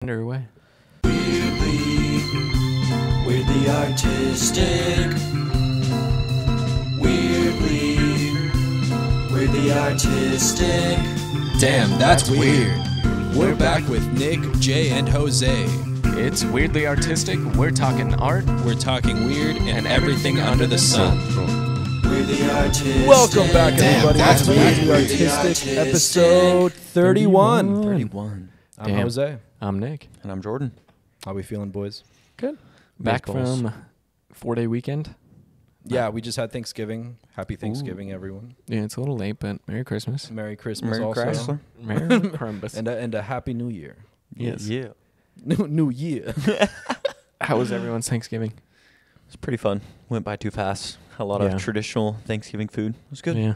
Underway. Weirdly artistic. Weirdly artistic. Damn, that's weird. We're back with Nick, Jay, and Jose. It's weirdly artistic. We're talking art We're talking weird and everything under the sun. Weirdly artistic. Welcome back, everybody. that's to weird. Weirdly Artistic, episode 31. 31. I'm Damn. Jose. I'm Nick. And I'm Jordan. How we feeling, boys? Good. Back Baseballs. from 4-day weekend. Yeah, we just had Thanksgiving. Happy Thanksgiving, everyone. Yeah, it's a little late, but Merry Christmas. Merry Christmas Merry also. Chrysler. Merry Christmas. And a Happy New Year. Yes. Yeah. New Year. How was everyone's Thanksgiving? It's pretty fun. Went by too fast. A lot Yeah. of traditional Thanksgiving food. It was good. Yeah.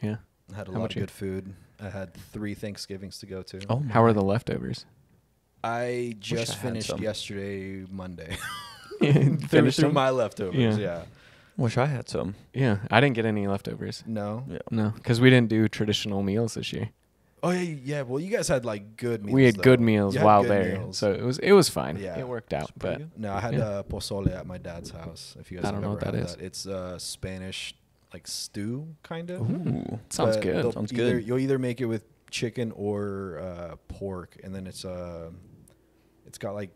Yeah. I had a How lot about of you? good food. I had 3 Thanksgivings to go to. Oh, How are the leftovers? I I just had finished some. yesterday, Monday. Finished through them? my leftovers, yeah. Wish I had some. Yeah, I didn't get any leftovers. No? Yeah. No, because we didn't do traditional meals this year. Oh, yeah. Well, you guys had, like, good meals, We had though. good meals You had while good there, meals. so it was fine. Yeah. It worked out, pretty but good. No, I had Yeah. pozole at my dad's house. If you guys I have don't know ever what that had is. that, it's Spanish like stew kind of. Ooh. sounds But good. they'll Sounds either- good. You'll either make it with chicken or pork, and then it's got like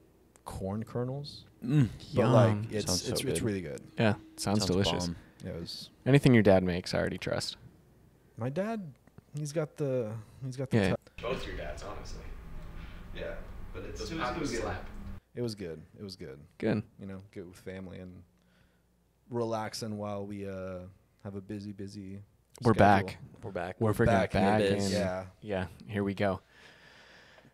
corn kernels. Mm. But like Yum. it's Sounds so it's good. really good. Yeah, sounds delicious. bomb. It was Anything your dad makes, I already trust. my dad. He's got the Yeah. touch. Both your dads, honestly. Yeah, but it was Slap. good. It was good. It was good. Good. You know, get with family and relaxing while we have a busy. We're schedule. back. We're back. We're freaking back in back. the and biz. Yeah. here we go.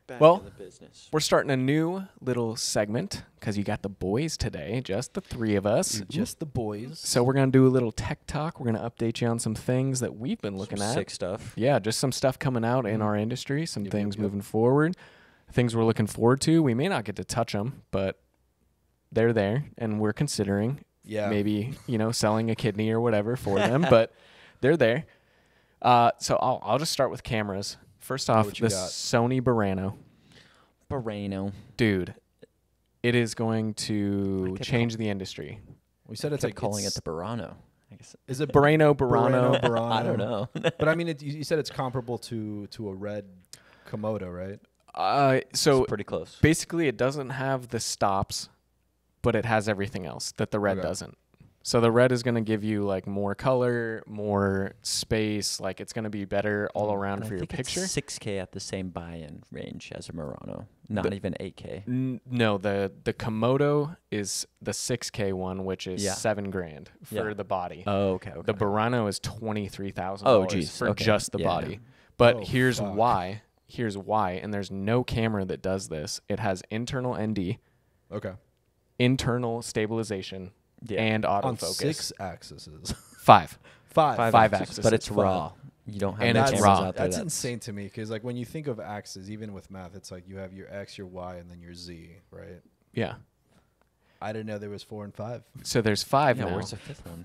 Back Well, in the business. We're starting a new little segment because you got the boys today, just the 3 of us. Just the boys. So we're going to do a little tech talk. We're going to update you on some things that we've been looking Some at. sick stuff. Yeah, just some stuff coming out in our industry, some Yep, things yep. moving forward, things we're looking forward to. We may not get to touch them, but they're there, and we're considering Yeah. maybe, selling a kidney or whatever for them, but they're there. So I'll just start with cameras. First off, what the you got? Sony Burano. Burano. Dude, it is going to I kept change the industry. We said it's Kept like calling it it's- the Burano. I guess. Is it Burano. Burano. I don't know. But I mean, you said it's comparable to a red Komodo, right? So It's pretty close. basically, it doesn't have the stops, but it has everything else that the red Okay. doesn't. So the red is going to give you like more color, more space. Like it's going to be better all around And for I your think picture. It's 6K at the same buy-in range as a Murano. Not even 8K. No, the Komodo is the 6K one, which is Yeah. $7,000 for Yeah. the body. Oh, okay. The Burano is $23,000 Oh, geez. for Okay. just the Yeah, body. yeah. But Oh, here's fuck. why. Here's why. And there's no camera that does this. It has internal ND, Okay. internal stabilization, Yeah. and On autofocus. 6 axes. 5. Five. Five axes. But it's Five. raw. You don't have And any it's cameras raw. out there That's insane to me because like when you think of axes, even with math, it's like you have your X, your Y, and then your Z, right? Yeah. I didn't know there was 4 and 5. So there's 5 Yeah, now. where's the 5th one?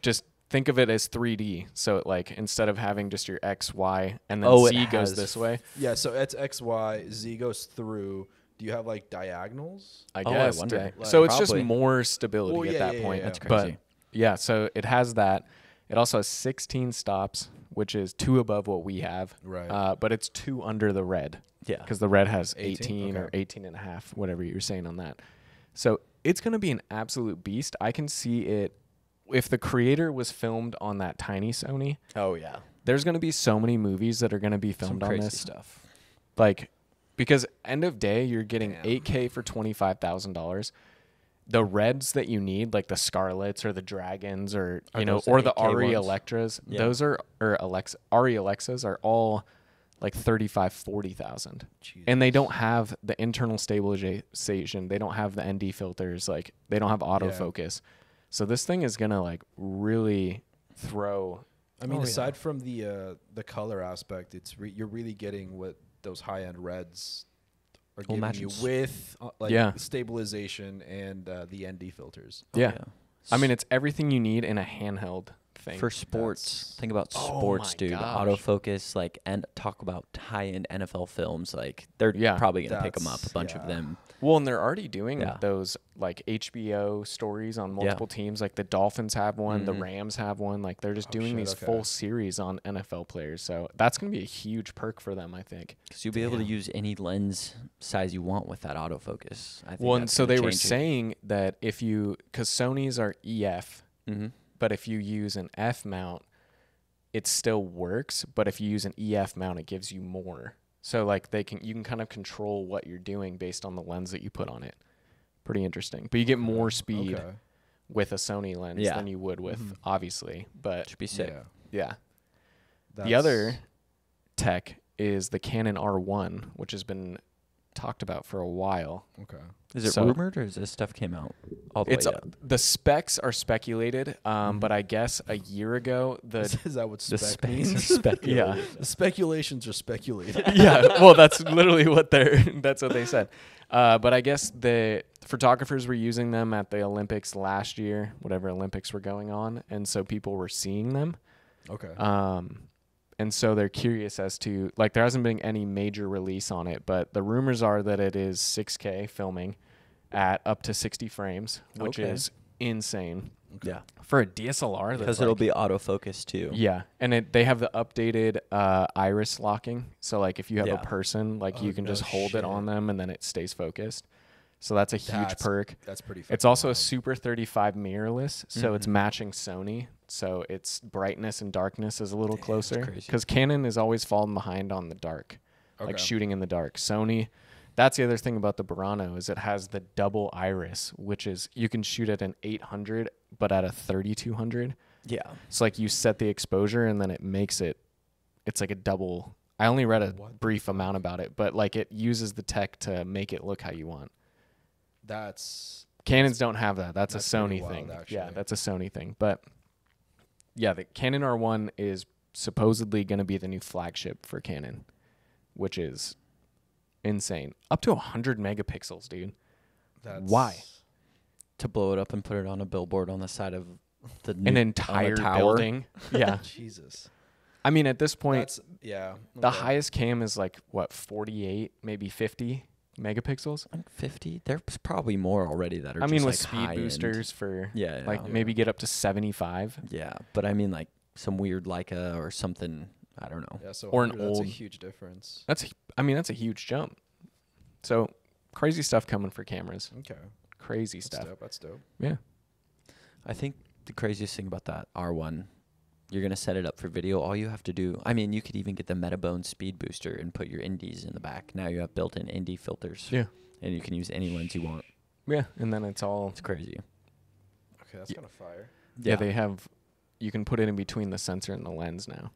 Just think of it as 3D. So it, like instead of having just your X, Y, and then Oh, it Z goes has this way. Yeah, so it's X, Y, Z goes through. Do you have like diagonals? I Oh, I guess. wonder. So Like, it's just probably. more stability Well, at yeah, that yeah, point. yeah. That's But crazy. yeah, so it has that. It also has 16 stops, which is 2 above what we have. Right. But it's 2 under the red Yeah. because the red has 18? 18 or Okay. 18 and a half, whatever you're saying on that. So it's going to be an absolute beast. I can see it. If the creator was filmed on that tiny Sony, Oh, yeah. there's going to be so many movies that are going to be Some filmed on crazy this. stuff. Like, because end of day, you're getting Damn. 8K for $25,000. The reds that you need, like the Scarlets or the Dragons or, Are or those the the 8K Ari ones? Electras, Yeah. those are, or Ari Alexas are all like 35, 40,000. And they don't have the internal stabilization. They don't have the ND filters. Like, they don't have autofocus. So this thing is going to like really throw. I mean, Oh, yeah. aside from the color aspect, it's you're really getting what those high end reds are Well, giving you imagine with like Yeah. stabilization and the ND filters. Yeah. Oh, I mean, it's everything you need in a handheld thing. For sports, think about Oh sports, my dude. gosh. Autofocus, like, and talk about high-end NFL films. Like, they're Yeah. probably gonna pick them up, a That's- bunch of yeah. them. Well, and they're already doing Yeah. those like HBO stories on multiple teams. Like the Dolphins have one, the Mhm. Rams have one. Like they're just Oh, doing shit, these okay. full series on NFL players. So that's going to be a huge perk for them, I think. Because you'll be able to Damn. use any lens size you want with that autofocus. I think Well, and that's so gonna they were change it. saying that if you, because Sony's are EF, Mhm. but if you use an F mount, it still works. But if you use an EF mount, it gives you more. So like you can kind of control what you're doing based on the lens that you put on it. Pretty interesting. But you get more speed Okay. with a Sony lens Yeah. than you would with Mhm. obviously. But Should be sick. Yeah. yeah. The That's- other tech is the Canon R1, which has been talked about for a while. Okay. Is it So- rumored or is this stuff came out all the It's way up? the specs are speculated, but I guess a year ago Is that what The spec specs means? are speculated. Yeah. The speculations are speculated. yeah, well, that's literally what that's what they said. But I guess the photographers were using them at the Olympics last year, whatever Olympics were going on, and so people were seeing them. Okay. And so they're curious as to, like, there hasn't been any major release on it, but the rumors are that it is 6K filming at up to 60 frames, which Okay. is insane Yeah. for a DSLR. Because it'll be autofocus too. Yeah, and they have the updated iris locking. So like if you have Yeah. a person, like Oh, you can no just hold it on shit. them and then it stays focused. So that's a huge perk. That's pretty. It's fucking also a wild. Super 35 mirrorless, so it's Mhm. matching Sony. So its brightness and darkness is a little Damn, that's closer crazy. because Canon is always falling behind on the dark, like Okay. shooting in the dark. Sony, that's the other thing about the Burano is it has the double iris, which is you can shoot at an 800 but at a 3200. Yeah. So like you set the exposure and then it makes it, it's like a double. I only read a What the brief amount about it, but like it uses the tech to make it look how you want. That's Canons don't have that. That's a That's pretty Sony wild, thing. Yeah, actually. that's a Sony thing. But yeah, the Canon R1 is supposedly going to be the new flagship for Canon, which is insane. Up to 100 megapixels, dude. that's Why? To blow it up and put it on a billboard on the side of the An entire tower. building. Yeah. Jesus. I mean, at this point, That's yeah. the okay. highest cam is like, what, 48, maybe 50 megapixels? Like 50. There's probably more already that are I mean, just with like speed high-end. boosters for Yeah, like yeah. maybe get up to 75. Yeah, but I mean like some weird Leica or something. I don't know. Yeah, so or an 100, that's old- a huge difference. That's a huge jump. So crazy stuff coming for cameras. Okay. Crazy That's stuff. dope. That's dope. Yeah. I think the craziest thing about that R1, you're gonna set it up for video. All you have to do, I mean, you could even get the Metabone speed booster and put your indies in the back. Now you have built-in indie filters. Yeah. And you can use any lens you want. Yeah. And then it's all, It's crazy. Okay, that's Yeah. kind of fire. yeah, they have, you can put it in between the sensor and the lens now.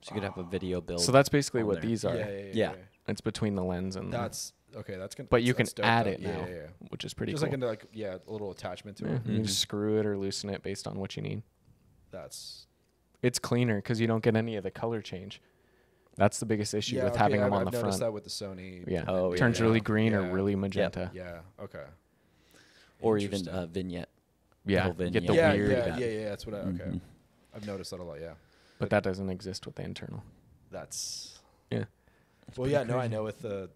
So you could have a video build. So that's basically on what there. these are. Yeah. It's between the lens and That's okay. That's gonna. But you that's can dope, add though. it Yeah, now, yeah, yeah. which is pretty Just cool. like a little attachment to Yeah, it. you Mhm. just screw it or loosen it based on what you need. That's It's cleaner because you don't get any of the color change. That's the biggest issue with okay, having them I've on the noticed front. that with the Sony. Yeah. Oh, It turns yeah. really green or Yeah. really magenta. Yeah. Okay. or even Interesting. vignette. Yeah. Little You get the vignette. yeah, weird, yeah, yeah, yeah. That's what I. Okay. Mhm. I've noticed that a lot. Yeah. but that doesn't exist with the internal. That's. Yeah. Well, yeah. No, I know with the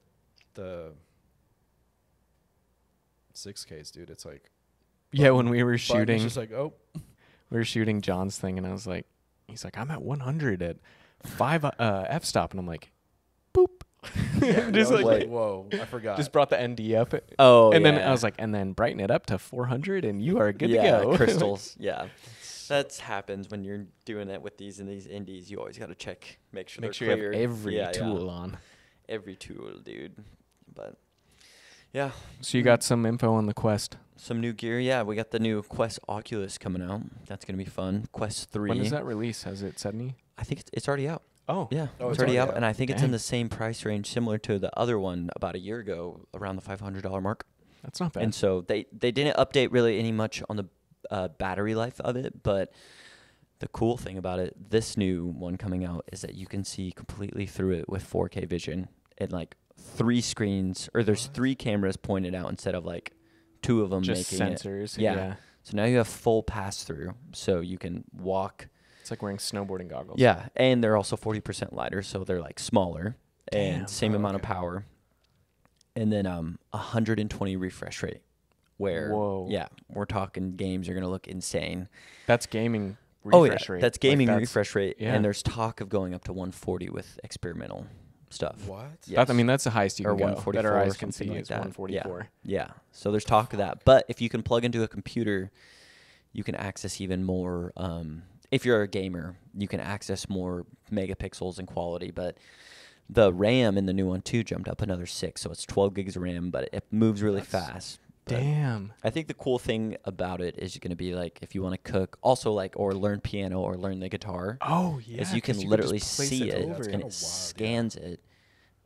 6Ks, dude. It's like Yeah, when we were button, shooting, It's just like we were shooting John's thing, and I was like, he's like, I'm at 100 at 5 f-stop, and I'm like, boop. Just I like, was like, whoa, I forgot. just brought the ND up. Oh, and then yeah. I was like, and then brighten it up to 400, and you are good yeah, to go. crystals. Yeah. That happens when you're doing it with these and these indies. You always got to check, make sure Make they're sure you clear. have every Yeah, tool on. Every tool, dude. But yeah, So you got some info on the Quest. some new gear. Yeah, we got the new Quest Oculus coming out. That's gonna be fun. Quest 3. When does that release? Has it said any? I think it's already out. Oh, Yeah, Oh, it's it's already already out, out. and I think it's Dang. in the same price range, similar to the other one about a year ago, around the $500 mark. that's not bad. And so they didn't update really any much on the battery life of it, but the cool thing about it, this new one coming out, is that you can see completely through it with 4K vision and like 3 screens, or there's 3 cameras pointed out instead of like 2 of them Just making it. sensors. Yeah. Yeah. So now you have full pass through, so you can walk. It's like wearing snowboarding goggles. Yeah, and they're also 40% lighter, so they're like smaller Damn. and same amount of okay. power. And then 120 refresh rate. Where Whoa. yeah, we're talking games are gonna look insane. That's gaming refresh rate. That's Like, gaming that's- refresh rate, yeah. and there's talk of going up to 140 with experimental stuff. What? Yes. That, I mean, that's the highest you Or can go. 144 That our or eyes can see something like is that. 144. Yeah. So there's talk of that. But if you can plug into a computer, you can access even more. If you're a gamer, you can access more megapixels and quality. But the RAM in the new one, too, jumped up another 6. So it's 12 gigs of RAM, but it moves really fast. But Damn. I think the cool thing about it is going to be like if you want to cook, also like or learn piano or learn the guitar. Oh, yeah. Is you 'cause can could literally just place see it, over. That's and kinda it wild, scans it.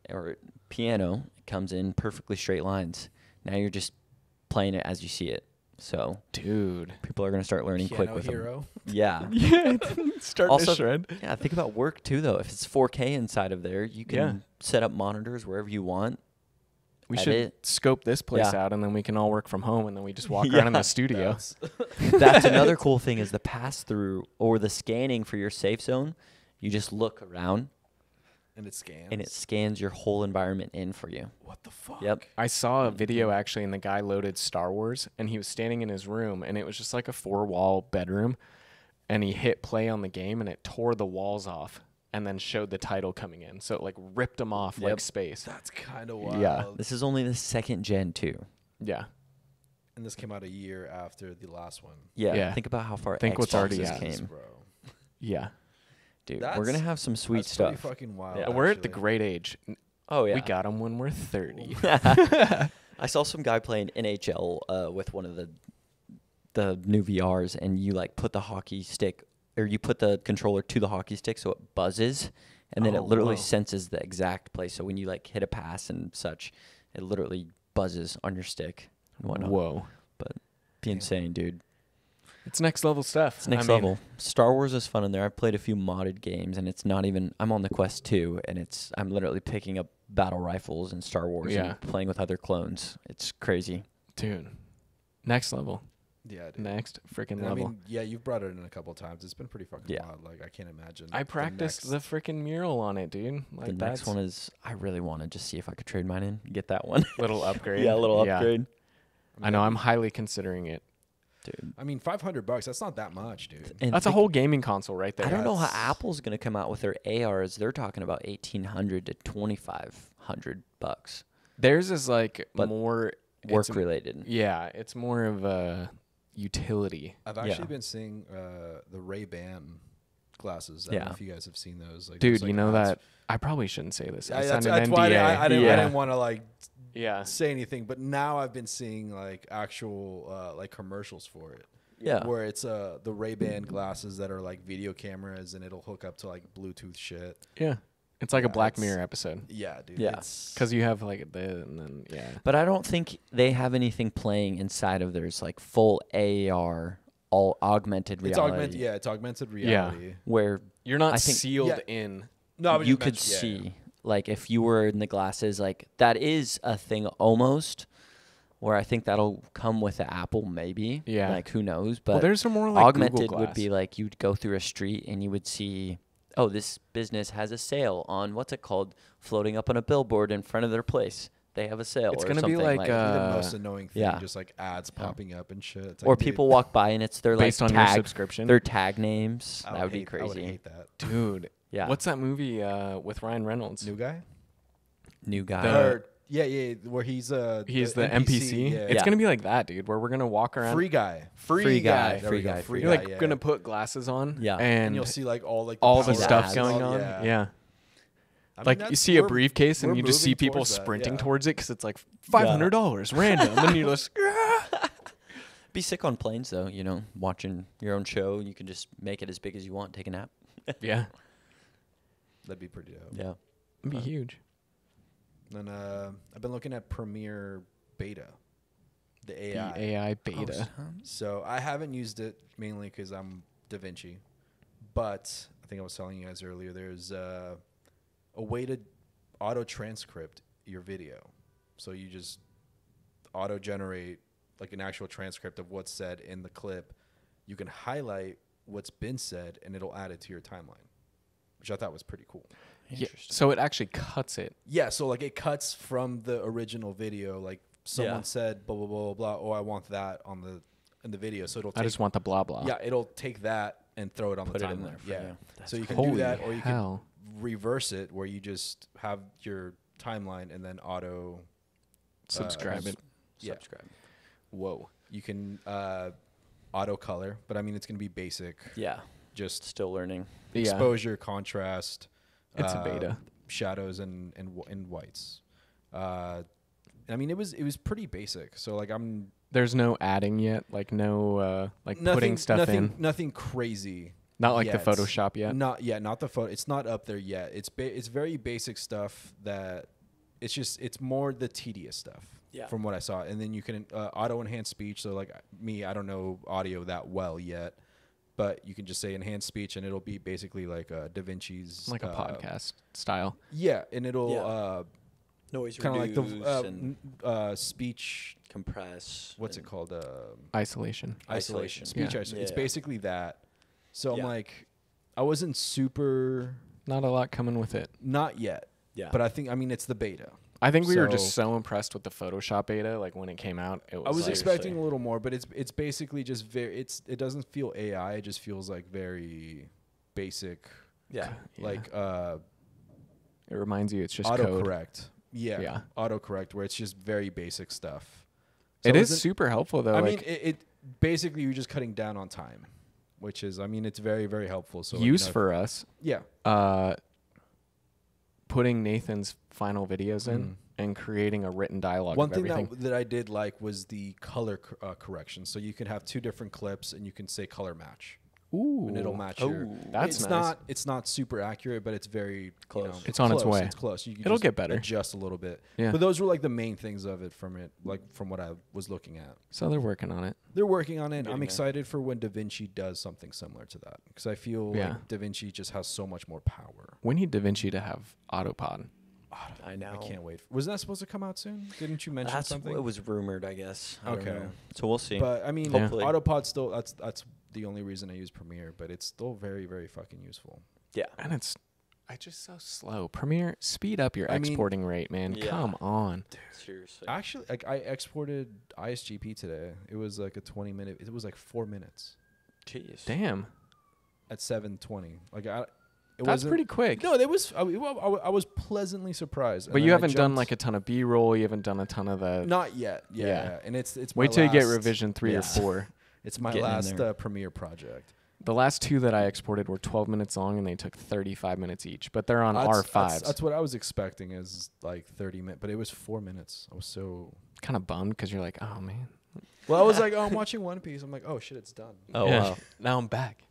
Or piano it comes in perfectly straight lines. Now you're just playing it as you see it. So Dude. people are going to start learning quick Piano with them. Hero. Yeah. Yeah. Starting Also- to shred. Yeah, think about work too though. If it's 4K inside of there, you can Yeah. set up monitors wherever you want. We should edit. scope this place Yeah. out, and then we can all work from home, and then we just walk around in Yeah. the studio. That's another cool thing is the pass through or the scanning for your safe zone. You just look around And it scans. and it scans your whole environment in for you. What the fuck? Yep. I saw a video actually, and the guy loaded Star Wars, and he was standing in his room, and it was just like a 4-wall bedroom, and he hit play on the game, and it tore the walls off, and then showed the title coming in. So it like ripped them off like Yep. space. That's kind of wild. Yeah. This is only the second gen too. Yeah. And this came out a year after the last one. Yeah. Yeah. Think about how far Think what's already Xboxes out. came. Bro. Yeah. Dude, That's- we're gonna have some sweet That's pretty stuff. fucking wild. Yeah. We're at the actually. great age. Oh yeah. We got them when we're 30. I saw some guy playing NHL with one of the new VRs, and you like put the hockey stick or you put the controller to the hockey stick so it buzzes, and then Oh, it literally whoa. senses the exact place. So when you like hit a pass and such, it literally buzzes on your stick and whatnot. Whoa. But be insane, dude. It's next level stuff. It's next level. Star Wars is fun in there. I've played a few modded games, and it's not even. I'm on the Quest 2, and I'm literally picking up battle rifles in Star Wars Yeah. and playing with other clones. It's crazy. Dude. Next level. Yeah, dude. Next freaking And I level. mean, yeah, you've brought it in a couple times. It's been pretty fucking Yeah. wild. Like, I can't imagine. I practiced the freaking mural on it, dude. Like The next that's one is I really want to just see if I could trade mine in, get that one. little upgrade. yeah, a little upgrade. I know. I'm highly considering it. Dude. I mean, $500. That's not that much, dude. And That's a think- whole gaming console right there. I don't know how That's- Apple's gonna come out with their ARs. They're talking about $1,800 to $2,500 Theirs is like But more work it's- related. Yeah, it's more of a utility. I've actually Yeah. been seeing the Ray-Ban glasses. I don't know Yeah. if you guys have seen those. Like, Dude, there's, like, you know ads. that I probably shouldn't say this. I Yeah, signed that's an why NDA. I didn't, yeah. I didn't want to like Yeah. say anything. But now I've been seeing like actual like commercials for it. Yeah. Where it's the Ray-Ban glasses that are like video cameras and it'll hook up to like Bluetooth shit. Yeah. It's like a Yeah, Black it's- Mirror episode. Yeah, dude. Yeah. It's, Because you have like the and then yeah. But I don't think they have anything playing inside of theirs like full AR, all augmented it's reality. augmented. Yeah, it's augmented reality. Where You're not I think- sealed Yeah. in. No, I was you just could mentioning- yeah, see, like if you were in the glasses, like that is a thing almost. Where I think that'll come with the Apple, maybe. Yeah. Like who knows? But Well, there's some more like augmented Google would Glass. be like you'd go through a street and you would see, oh, this business has a sale on what's it called, floating up on a billboard in front of their place. They have a sale. It's or gonna be something like, That'd be the Uh, most annoying thing. yeah. Just like ads popping up and shit. It's or like, dude, people walk by and it's their like based on your tag, subscription. their tag names. I That would be hate- I would crazy. hate that. Dude. Yeah. What's that movie with Ryan Reynolds? New guy? new guy? The- Yeah, where he's He's the NPC. Yeah. It's Yeah. gonna be like that, dude. Where we're gonna walk around. Free guy. Free guy. There Free we go, guy. free You're like guy, yeah. gonna put glasses on. Yeah. And, And you'll see like all like all the power stuff ads. going on. Yeah. Yeah. I mean, Like you that's- see a we're- briefcase and we're you just see moving people towards that, sprinting yeah. towards it because it's like $500 random, and you're just Be sick on planes though. You know, watching your own show, you can just make it as big as you want. Take a nap. yeah, That'd be pretty dope. Yeah. it'd be huge. Then I've been looking at Premiere Beta, the The AI. AI beta. So I haven't used it mainly because I'm DaVinci, but I think I was telling you guys earlier. There's a way to auto transcript your video, so you just auto generate like an actual transcript of what's said in the clip, you can highlight what's been said and it'll add it to your timeline, which I thought was pretty cool. Yeah, so it actually cuts it. Yeah, so like it cuts from the original video. Like someone said blah blah blah blah. Oh, I want that in the video. So it'll. I just want the blah blah. Yeah, it'll take that and throw it on Put the it in timeline. there for Yeah, you. so you can Holy do that, or you hell. can reverse it, where you just have your timeline and then auto Subscribe it. Yeah. Subscribe. Whoa. You can auto color, but I mean it's gonna be basic. Yeah. Just Still learning. Yeah. exposure, contrast. It's a beta. Shadows and whites. I mean it was pretty basic. So like There's no adding yet, like no putting stuff in. Nothing crazy. Not like yet. the Photoshop yet. Not the photo. It's not up there yet. It's very basic stuff that it's more the tedious stuff. Yeah. From what I saw, and then you can auto enhance speech. So like me, I don't know audio that well yet, but you can just say enhance speech, and it'll be basically like DaVinci's Like a podcast style. Yeah, and it'll Yeah. Noise kind of like reduce the speech. compress. What's it called? Isolation. Isolation. Isolation. Speech Yeah. isolation. It's Yeah. basically that. So Yeah. I'm like, I wasn't super. Not a lot coming with it. Not yet. Yeah. But I mean, it's the beta. I think we were just So- so impressed with the Photoshop beta. Like when it came out, it was. I was like, expecting a little more, but it's basically just it doesn't feel AI. It just feels like very basic, yeah. Yeah. like It reminds you it's just code. autocorrect. Yeah. Autocorrect, where it's just very basic stuff. So It is isn't- super helpful though. I like mean, it basically you're just cutting down on time, which is, I mean, it's very, very helpful. So like, use for us. yeah, Putting Nathan's final videos in Mhm. and creating a written dialogue. one of thing everything. that I did like was the color correction. So you can have two different clips and you can say color match, Ooh, and it'll match Oh, your. that's it's nice. It's not super accurate, but it's very Close. It's on its close. way. It's close. You can It'll just get better. Adjust a little bit. Yeah. But those were like the main things of it from what I was looking at. So they're working on it. They're working on it. Getting I'm there. excited for when DaVinci does something similar to that, because I feel Yeah. like DaVinci just has so much more power. We need DaVinci to have Autopod. I know. I can't wait. Wasn't that supposed to come out soon? Didn't you mention That's something? what was rumored, I guess. I don't Okay. know. So we'll see. But I mean, Yeah. Hopefully. Autopod still. That's the only reason I use Premiere, but it's still very, very fucking useful. yeah. And it's just so slow. Premiere, speed up your I mean- exporting rate, man. Yeah. Come on. Seriously. Actually, like I exported ISGP today. It was like a 20-minute. It was like 4 minutes Jeez. Damn. at 720. Like it That's wasn't- pretty quick. No, that was. I was pleasantly surprised. But you haven't done like a ton of B-roll. You haven't done a ton of the. Not yet. Yeah. Yeah. And it's. Wait my till you get last- revision 3 yeah. or 4. It's my Getting in last there. Premiere project. The last 2 that I exported were 12 minutes long, and they took 35 minutes each. But they're on That's- R5s. That's what I was expecting, is like 30 minutes, but it was 4 minutes. I was so. Kind of bummed because you're like, oh man. Well, I was like, oh, I'm watching One Piece. I'm like, oh shit, it's done. Oh, Yeah. wow. Now I'm back.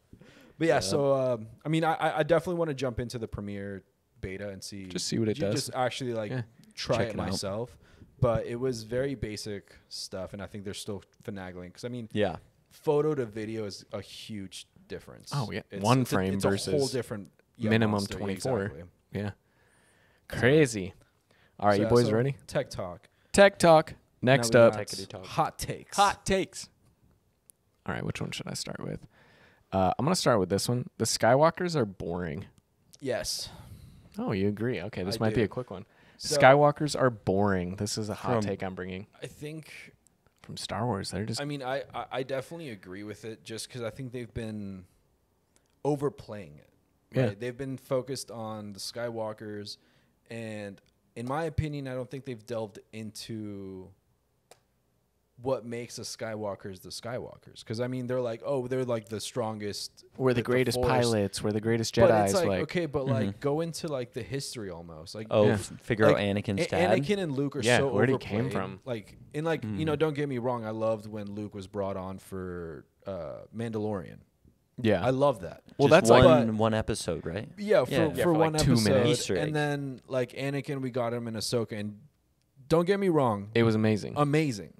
But yeah, so I mean, I definitely want to jump into the Premiere beta and see. Just see what it does. Just actually like Yeah. try Check it it out. myself. But it was very basic stuff, and I think they're still finagling, because I mean, Yeah. photo to video is a huge difference. Oh, yeah. It's, One it's a- frame it's a whole versus different minimum monster. Yeah, 24. exactly. Yeah. Crazy. All right, So, you yeah, boys so ready? Tech talk. Tech talk. Next Now we up, got Techity talk. hot takes. hot takes. All right, which one should I start with? I'm going to start with this one. The Skywalkers are boring. Yes. Oh, you agree? Okay, this I might be do. a quick one. So- Skywalkers are boring. This is a hot From- take I'm bringing I think. from Star Wars. They're just I mean, I definitely agree with it, just because I think they've been overplaying it. Yeah. Right? They've been focused on the Skywalkers, and in my opinion, I don't think they've delved into what makes the Skywalkers the Skywalkers. Because I mean, they're like, oh, they're like the strongest. we're the with greatest Force. pilots. We're the greatest But Jedi's. it's like, like okay, but like go into like the history almost. Like Oh, Yeah. figure like, out Anakin's dad. Anakin and Luke are Yeah, so where'd he overplayed. came from? Like, and like you know, don't get me wrong. I loved when Luke was brought on for Mandalorian. yeah. I love that. Well, Just that's like one episode, right? Yeah, Yeah. for Yeah, for one like 2 episode, minutes. Easter egg. and then like Anakin, we got him in Ahsoka, and don't get me wrong, it was amazing. amazing.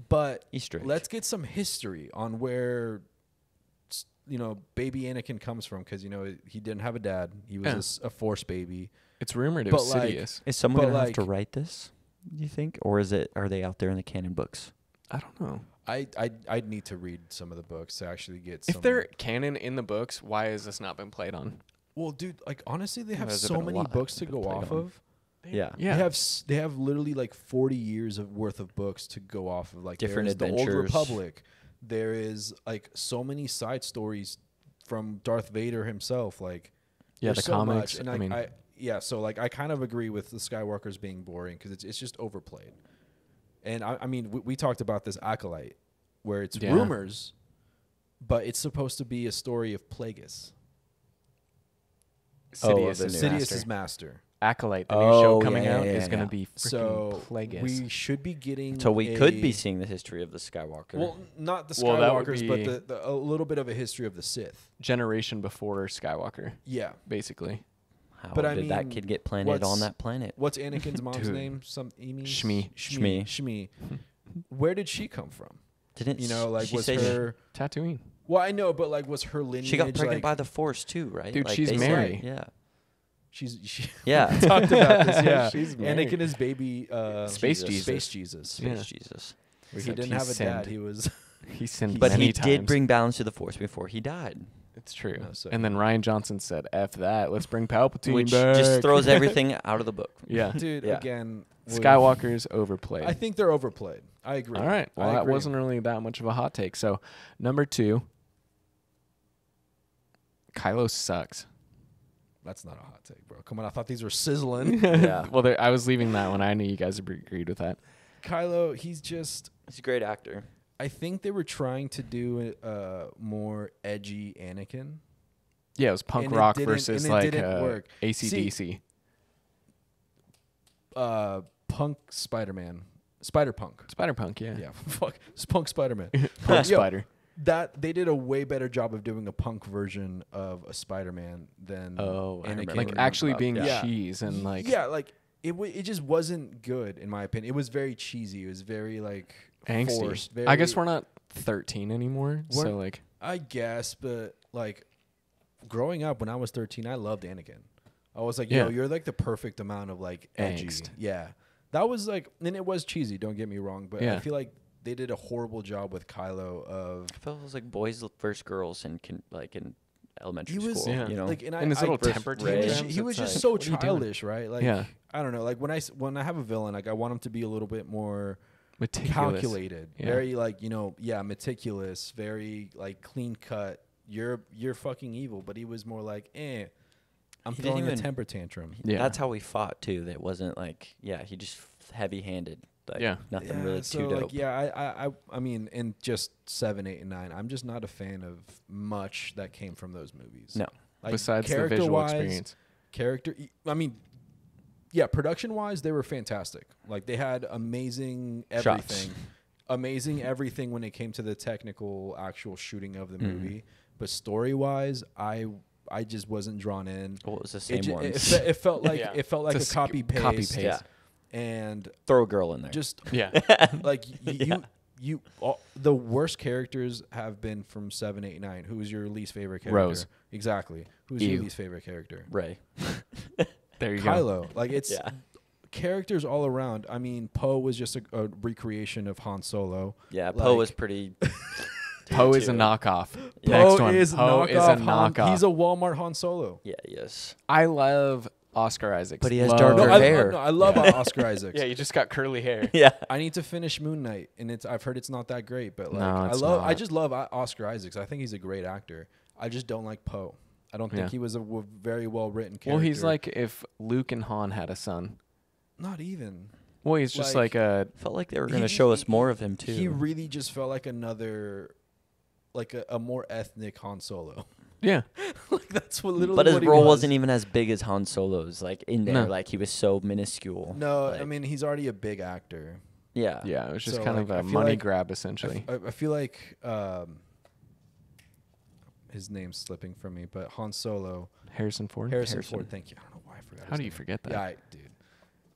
But Easter egg. let's get some history on where baby Anakin comes from, because he didn't have a dad. He was Yeah. a Force baby. It's rumored it was But, like, Sidious. Is someone but gonna have to like- write this? Do you think, or are they out there in the canon books? I don't know. I'd need to read some of the books to actually get. If they're canon in the books, why has this not been played on? well, dude, like honestly, they have Has there so been a many lot books to been go played off on? of. Yeah. Yeah. They have literally like 40 years of worth of books to go off of. Like Different there's the Old adventures. Republic. There is like so many side stories from Darth Vader himself. Like Yeah, there's the so comics. much. And I mean, so like I kind of agree with the Skywalkers being boring because it's just overplayed. And I mean we talked about this Acolyte, where it's Yeah. rumors, but it's supposed to be a story of Plagueis. Sidious the is new Sidious's master. Acolyte, the new show Oh, coming yeah, out, yeah, is yeah. going to be freaking So Plagueis. we should be getting. So we could be a- seeing the history of the Skywalker. Well, not the Well, that would Skywalkers, be- but a little bit of a history of the Sith. Generation before Skywalker, Yeah. basically. How but I did that mean, kid get planted on what's- that planet? What's Anakin's mom's Dude. name? Some Emi? Shmi. Shmi. Where did she come from? Didn't You know, like she was say her? Tatooine. Well, I know, but like, was her lineage? she got pregnant like, by the Force too, right? Dude, Like, she's they said- Mary. Yeah. She Yeah. talked about this. Yeah, She's married. Anakin is baby. Space Jesus. Jesus. Space Jesus. Space Yeah. Jesus. He Except didn't he have a dad. sinned. He was. He sinned But many he times. did bring balance to the Force before he died, It's true. No, so- And then Ryan Johnson said, "F that. Let's bring Palpatine which back." just throws everything out of the book. Yeah. Dude, Yeah. again, with- Skywalker's overplayed. I think they're overplayed. I agree. All right. Well, I that agree. wasn't really that much of a hot take. So, number 2, Kylo sucks. That's not a hot take, bro. Come on, I thought these were sizzling. Yeah. Well, I was leaving that one. I knew you guys agreed with that. Kylo, he's just. He's a great actor. I think they were trying to do more edgy Anakin. Yeah, it was punk And it rock didn't- versus and it like didn't work. AC/DC. Punk Spider-Man, Spider-Punk. Spider-Punk, yeah. Yeah, fuck, it's Punk Spider-Man. Punk Yo, Spider. That they did a way better job of doing a punk version of a Spider-Man than Oh, I Anakin. remember. Like actually about being that. cheese and like yeah, like it just wasn't good in my opinion. It was very cheesy. It was very like angsty. forced. I guess very- we're not 13 anymore. We're- So like I guess, but like growing up when I was 13, I loved Anakin. I was like, Yeah. yo, you're like the perfect amount of like edgy. Angst. Yeah. That was like, and it was cheesy, don't get me wrong, but I Yeah. feel like they did a horrible job with Kylo of I felt it was like boys versus girls in in elementary he was school. Yeah. You know, like in his little temper he was, tantrums, he was it's just like, so what are you doing? childish, right? Like Yeah. I don't know, like when I have a villain, like I want him to be a little bit more meticulous. calculated, Yeah. very like, you know, meticulous, very like clean cut. You're fucking evil, but he was more like, I'm He didn't throwing a even- temper tantrum. Yeah. that's how we fought too. That wasn't like he just heavy-handed. Like, Yeah. nothing really so too dope. like I mean, in just 7, 8, and 9, I'm just not a fan of much that came from those movies. No. like, Besides the visual character-wise, experience. I mean, yeah, production wise, they were fantastic. Like they had amazing Shots. everything, amazing everything when it came to the technical, actual shooting of the Mm-hmm. movie. But story wise, I just wasn't drawn in. Well, it was the It, same ju- ones. it felt like Yeah. it felt like It's a copy paste. Copy-paste. Yeah. And Throw a girl in there. just Yeah. like you all, the worst characters have been from 7, 8, 9. Who is your least favorite character? Rose. Exactly. Who's Ew. your least favorite character? Ray. There you go. Kylo. Like it's Yeah. characters all around. I mean, Poe was just a recreation of Han Solo. Yeah, Poe Like- was pretty. Poe is a too. knockoff. Yeah. Next Poe one. is Poe is a Han. knockoff. He's a Walmart Han Solo. Yeah, yes. I love Oscar Isaacs. But he has Love- darker I, hair. no, I love Oscar Isaacs. Yeah, you just got curly hair. Yeah. I need to finish Moon Knight, and I've heard it's not that great, but like No, I it's I not. just love Oscar Isaacs. I think he's a great actor. I just don't like Poe. I don't think Yeah. he was a very well written character. Well, he's like if Luke and Han had a son. not even. Well, he's just Like- like a Felt like they were going He- to show us more of him too. He really just felt like another, like a more ethnic Han Solo. yeah. Like that's what literally. but his what he role was. wasn't even as big as Han Solo's. Like in there, No. like he was so minuscule. No, I Like, mean he's already a big actor. yeah, Yeah, it was just So, kind like, of I a feel money like- grab essentially. I feel like his name's slipping from me, but Han Solo, Harrison Ford. Harrison Ford. Thank you. I don't know why I forgot. How his do you name. forget that? Yeah, dude.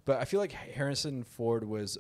But I feel like Harrison Ford was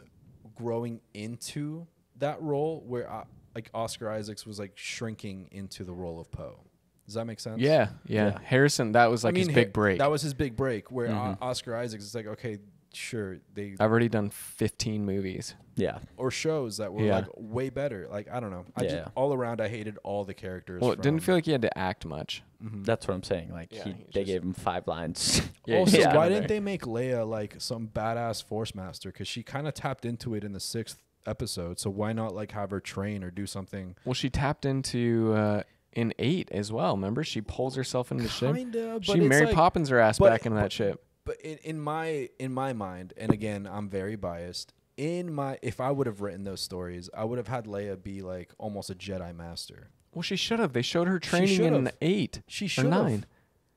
growing into that role, where like Oscar Isaacs was like shrinking into the role of Poe. Does that make sense? Yeah, Yeah. Harrison, that was like his big break. That was his big break, where Mhm. Oscar Isaacs is like, okay, sure they I've already done 15 movies. Yeah. or shows that were Yeah. like way better. Like I don't know. I Yeah. just all around I hated all the characters. Well, it didn't from- feel like he had to act much. That's what I'm saying. Like Yeah, he, he's they just- gave him 5 lines. Yeah, Also, he's why kinda didn't there. they make Leia like some badass force master? Because she kind of tapped into it in the 6th episode. So why not like have her train or do something? Well, she tapped into in 8 as well. Remember, she pulls herself into the ship. Kinda, but She it's Mary like, Poppins her ass but- back into that ship. But in my mind, and again, I'm very biased. If I would have written those stories, I would have had Leia be like almost a Jedi master. Well, she should have. They showed her She training in should've. 8 She or should 9. have,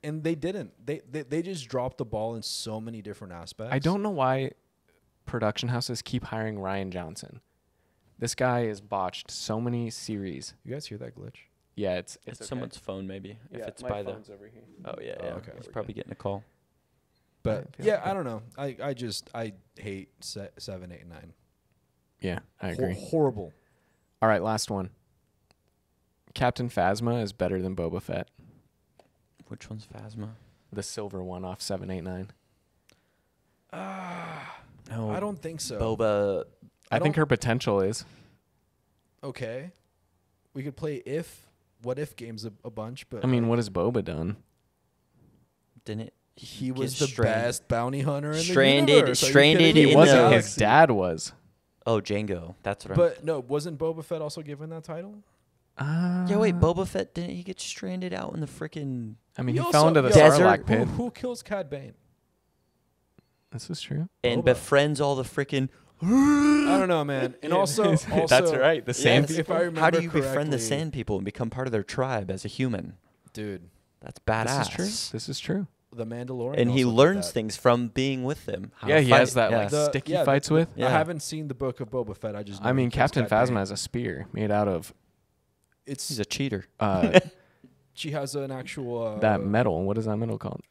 and they didn't. They just dropped the ball in so many different aspects. I don't know why production houses keep hiring Ryan Johnson. This guy has botched so many series. You guys hear that glitch? Yeah, it's It's okay. someone's phone, maybe. If Yeah, it's my by the. phone's over here. Oh yeah, Oh, yeah. okay. He's probably getting a call. But I feel yeah, like I don't know. I hate 7, 8, 9. Yeah, I agree. Horrible. All right, last one. Captain Phasma is better than Boba Fett. Which one's Phasma? The silver one off 789. No, I don't think so. Boba. I think don't- her potential is. Okay, we could play what if games a bunch, but I mean, like, what has Boba done? Didn't it? he get was the stranded- best bounty hunter in Stranded- the universe. Are you stranded kidding He me? in wasn't. the- His dad was. Oh, Django. That's what But no, wasn't Boba Fett also given that title? Yeah, wait. Boba Fett didn't he get stranded out in the freaking? I mean, he also- fell into the yo, Desert- Sarlacc pit. Who kills Cad Bane? This is true. And Boba. befriends all the freaking. I don't know, man. And also, That's right. The sand Yes. if I remember How do you befriend the correctly- sand people and become part of their tribe as a human? dude, That's badass. This is true. This is true. the Mandalorian, And he also did learns that. things from being with them. how Yeah, to he fight. has that Yeah. like stick he yeah, fights the- with. Yeah. I haven't seen the book of Boba Fett. I just know I mean, he kills Captain Cad Phasma Bane. has a spear made out of It's He's a cheater. she has an actual that metal. What is that metal called?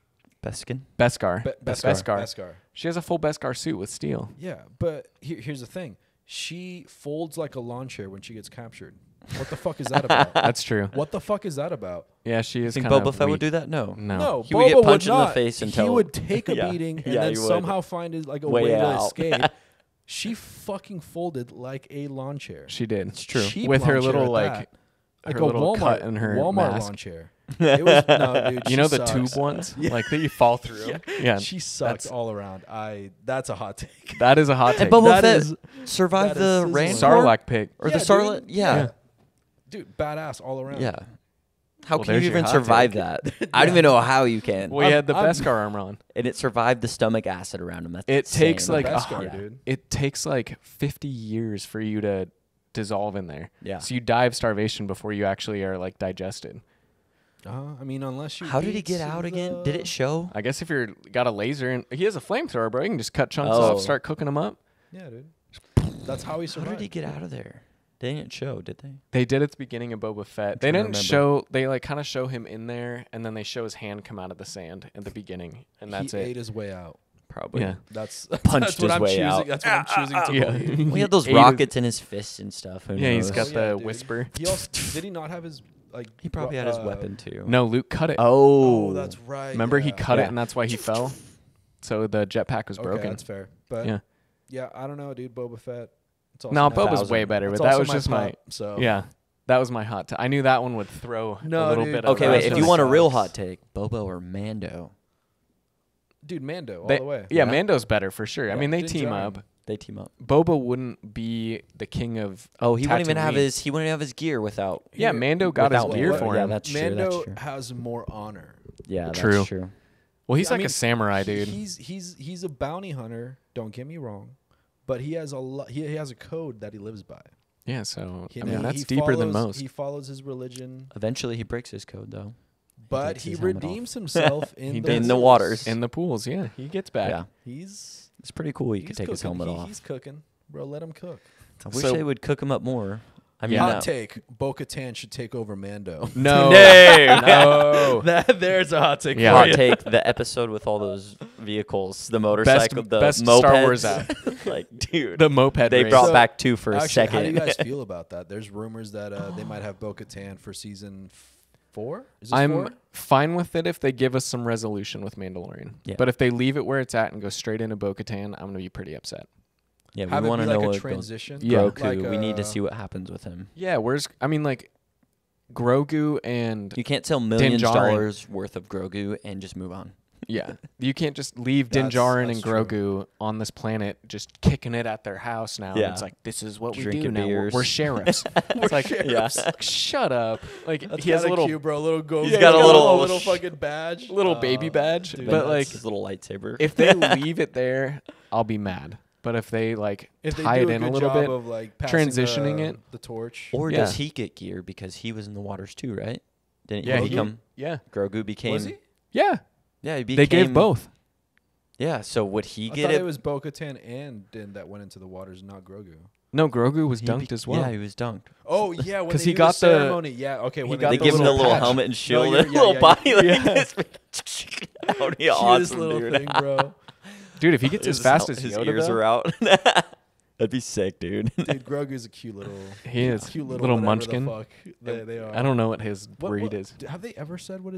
Beskar. Beskar. Beskar. Beskar. Beskar. She has a full Beskar suit with steel. Yeah, but here's the thing. She folds like a lawn chair when she gets captured. What the fuck is that about? That's true. What the fuck is that about? Yeah, she is Think kind Boba of Fett weak. would do that? No. No. No, He would Boba get punched in the not. face He until- would take a Yeah. beating and Yeah, then he would. somehow find like a Way way to out. escape. She fucking folded like a lawn chair. She did. It's true. Cheap With her lawn chair little at like that. her a little Walmart, cut in her Walmart mask. lawn chair. It was no, dude. You know she the sucks. tube ones, like that you fall through. Yeah, She sucked that's- all around. That's a hot take. that is a hot take. And Boba That Fett is- survived that is the sizzling. Rancor Sarlacc pit. or Yeah, the Sarlacc. dude. Yeah. Dude, badass all around. Yeah. How Well, can there's you your even hot survive take. that? I don't even know how you can. Well, he had the I'm- Beskar armor on. And it survived the stomach acid around him. That's It takes insane. like Beskar, yeah. dude. it takes like 50 years for you to dissolve in there. Yeah. So you die of starvation before you actually are like digested. I mean, unless you. How did he eat get out again? Did it show? I guess if you're got a laser and he has a flamethrower, bro, you can just cut chunks Oh. off, start cooking them up. Yeah, dude. That's how he How survived. did he get out of there? They didn't show, did they? They did at the beginning of Boba Fett. They trying to didn't remember. show. They like kind of show him in there, and then they show his hand come out of the sand at the beginning, and that's he it. ate his way out. Probably. Yeah. That's Punched that's what his I'm way choosing. out. That's what I'm choosing to Yeah. believe. Well, he had those Ate his- rockets in his fists and stuff. Who Yeah, he's knows? got Oh, yeah, the dude. whisper. He also did he not have his like? He probably had his weapon too. No, Luke cut it. Oh. Oh, that's right. Remember he yeah. cut Yeah. it, and that's why he fell. So the jetpack was Okay, broken. that's fair. But Yeah. yeah, I don't know, dude. Boba Fett. It's also No, my- Boba's 1,000. way better, it's but that also was just my pup, so yeah. That was my hot. I knew that one would throw No, a little dude. bit. Of Okay, That wait. was If gonna you want a real sucks. hot take, Bobo or Mando? dude, Mando all They- the way. Yeah, Yeah. Mando's better for sure. I Yeah. mean, they Din team Djarin. up. They team up. Boba wouldn't be the king of. Oh, he wouldn't even have Tatooine. he wouldn't have his gear without. Yeah, Mando got his without gear Mando. for Yeah, him. that's true. Mando That's true. has more honor. Yeah, True. that's true. Well, he's I like mean, a samurai, dude. He's a bounty hunter. Don't get me wrong, but he has he has a code that he lives by. Yeah, so He, I mean he that's deeper than follows- most. He follows his religion, Eventually, he breaks his code though. but takes he his helmet off. redeems himself in He the did. In the wars. waters. In the pools, yeah, he gets back. Yeah, He's it's pretty cool. He he's could take his cooking. helmet He- off. He's cooking, bro. Let him cook. I wish So- they would cook him up more. I mean, Yeah. Hot take: Bo-Katan should take over Mando. No, No. There's a hot take. Yeah. for hot you. take the episode with all those vehicles, the motorcycle, the best mopeds. Star Wars app. Like, dude, the moped. they race. brought So, back 2 for a Actually, second. how do you guys feel about that? There's rumors that they might have Bo-Katan for season 4? Is this I'm 4? fine with it if they give us some resolution with Mandalorian. Yeah. But if they leave it where it's at and go straight into Bo-Katan, I'm gonna be pretty upset. Yeah, Have we it want be to know like a what transition. Yeah. Grogu. Like, we need to see what happens with him. Yeah, I mean, like, Grogu and You can't sell millions of Djarin. dollars worth of Grogu and just move on. yeah, you can't just leave Din That's Djarin and true. Grogu on this planet just kicking it at their house now. And Yeah. it's like, this is what we do Drinking now. beers. We're sheriffs. It's like, Yeah. shut up. Like, That's he has a kinda little cute, bro. A little go. He's got a little fucking badge. little baby badge, dude, but That's like, his little lightsaber. if they leave it there, I'll be mad. But if they like if they tie do it in a good little job bit, of like passing transitioning the, it. the torch. or Yeah. does he get gear because he was in the waters too, right? Didn't yeah, he become yeah, Grogu became? Was he? yeah. Yeah, he became. They gave both. Yeah, so would he I get thought it? it was Bo-Katan and Din that went into the waters, not Grogu. No, Grogu was He dunked be- as well. Yeah, he was dunked. Oh yeah, when 'Cause they he do got the- ceremony. Yeah, okay. When got They the give him the little little patch. helmet and shield you're- and yeah, little yeah, body like yeah. this. How Cutest awesome, little dude. thing, bro. Dude, if he gets as fast as his Yoda, ears though, are out. That'd be sick, dude. Dude, Grogu's a cute little. He is. Cute little whatever munchkin. The fuck they are. I don't know what his breed What- is. Have they ever said what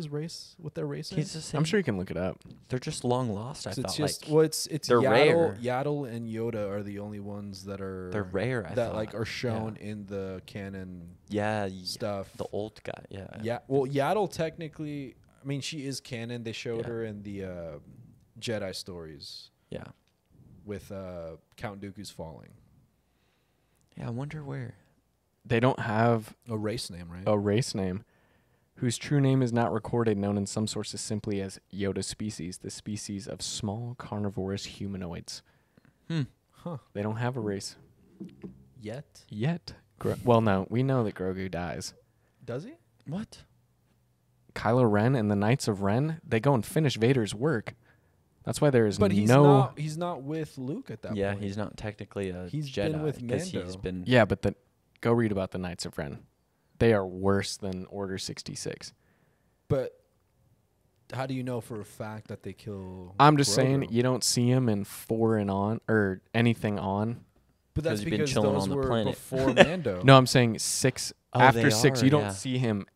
their race He's is? the same. I'm sure you can look it up. They're just long lost. I 'Cause it's thought just like well, it's they're Yaddle, rare. Yaddle and Yoda are the only ones that are they're rare. I that thought. like are shown in the canon yeah, stuff. the old guy. Yeah. Yeah, well, Yaddle technically, I mean, she is canon. They showed Yeah. her in the Jedi stories Yeah. with Count Dooku's falling. Yeah. I wonder where. They don't have A race name, right? a race name, whose true name is not recorded, known in some sources simply as Yoda species, the species of small carnivorous humanoids. Huh. They don't have a race Yet? yet. Well, no, we know that Grogu dies. Does he? What? Kylo Ren and the Knights of Ren, they go and finish Vader's work. That's why there is But he's no. not. He's not with Luke at that Yeah, point. he's not technically a He's Jedi been with because he's Mando. been. Yeah, but go read about the Knights of Ren. They are worse than Order 66. But how do you know for a fact that they kill? I'm just saying, Grogu? you don't see him in 4 and on or anything on. But that's 'cause he's been because chilling those on the were planet. before Mando. No, I'm saying 6. Oh, After they 6, are, you don't yeah. see him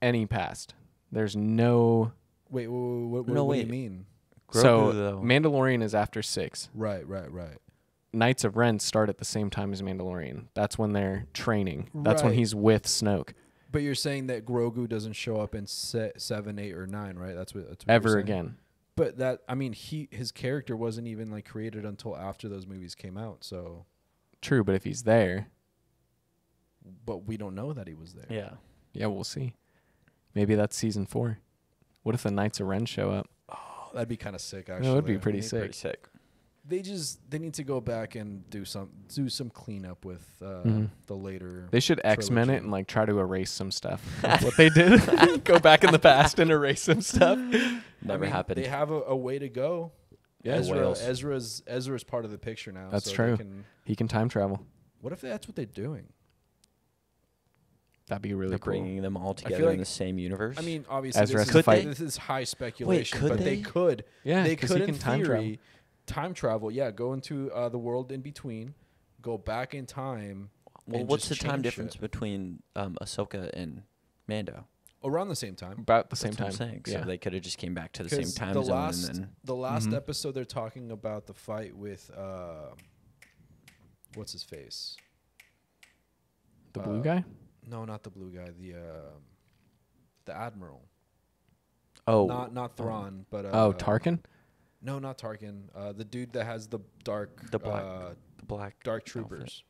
any past. There's no. Wait, what No, do you wait. mean? Grogu, so though. Mandalorian is after 6. Right. Knights of Ren start at the same time as Mandalorian. That's when they're training. That's when Right. he's with Snoke. But you're saying that Grogu doesn't show up in 7, 8, or 9, right? That's what you're Ever saying? again. But that, I mean, his character wasn't even like created until after those movies came out. So, True, but if he's there, but we don't know that he was there. Yeah. yeah, we'll see. Maybe that's season 4. What if the Knights of Ren show up? Oh, that'd be kind of sick. Actually, That would be I pretty mean, sick. Pretty sick. They need to go back and do some cleanup with Mhm. the later. They should X-Men it trilogy. and like try to erase some stuff. That's what they did. Go back in the past and erase some stuff. Never happened. They have a way to go. Yeah, whales. Ezra's part of the picture now. That's so they true. can- He can time travel. what if that's what they're doing? That'd be really They're cool. bringing them all feel together in like- the same universe. I mean, obviously, Ezra this has to is, fight. this is high speculation, could but they they? could. Yeah, They 'cause could, he in can time travel. theory, time travel. Yeah, go into the world in between, go back in time. well, and what's the just time change difference shit. between Ahsoka and Mando? Around the same time. About the same That's what I'm time. saying. Yeah. So they could have just came back to the same 'Cause time the zone last, and then. the last Mhm. episode, they're talking about the fight with what's his face? The blue guy? No, not the blue guy. The admiral. Oh, Not Thrawn, but Tarkin? No, not Tarkin. The dude that has the dark, The black- the black dark outfit. troopers.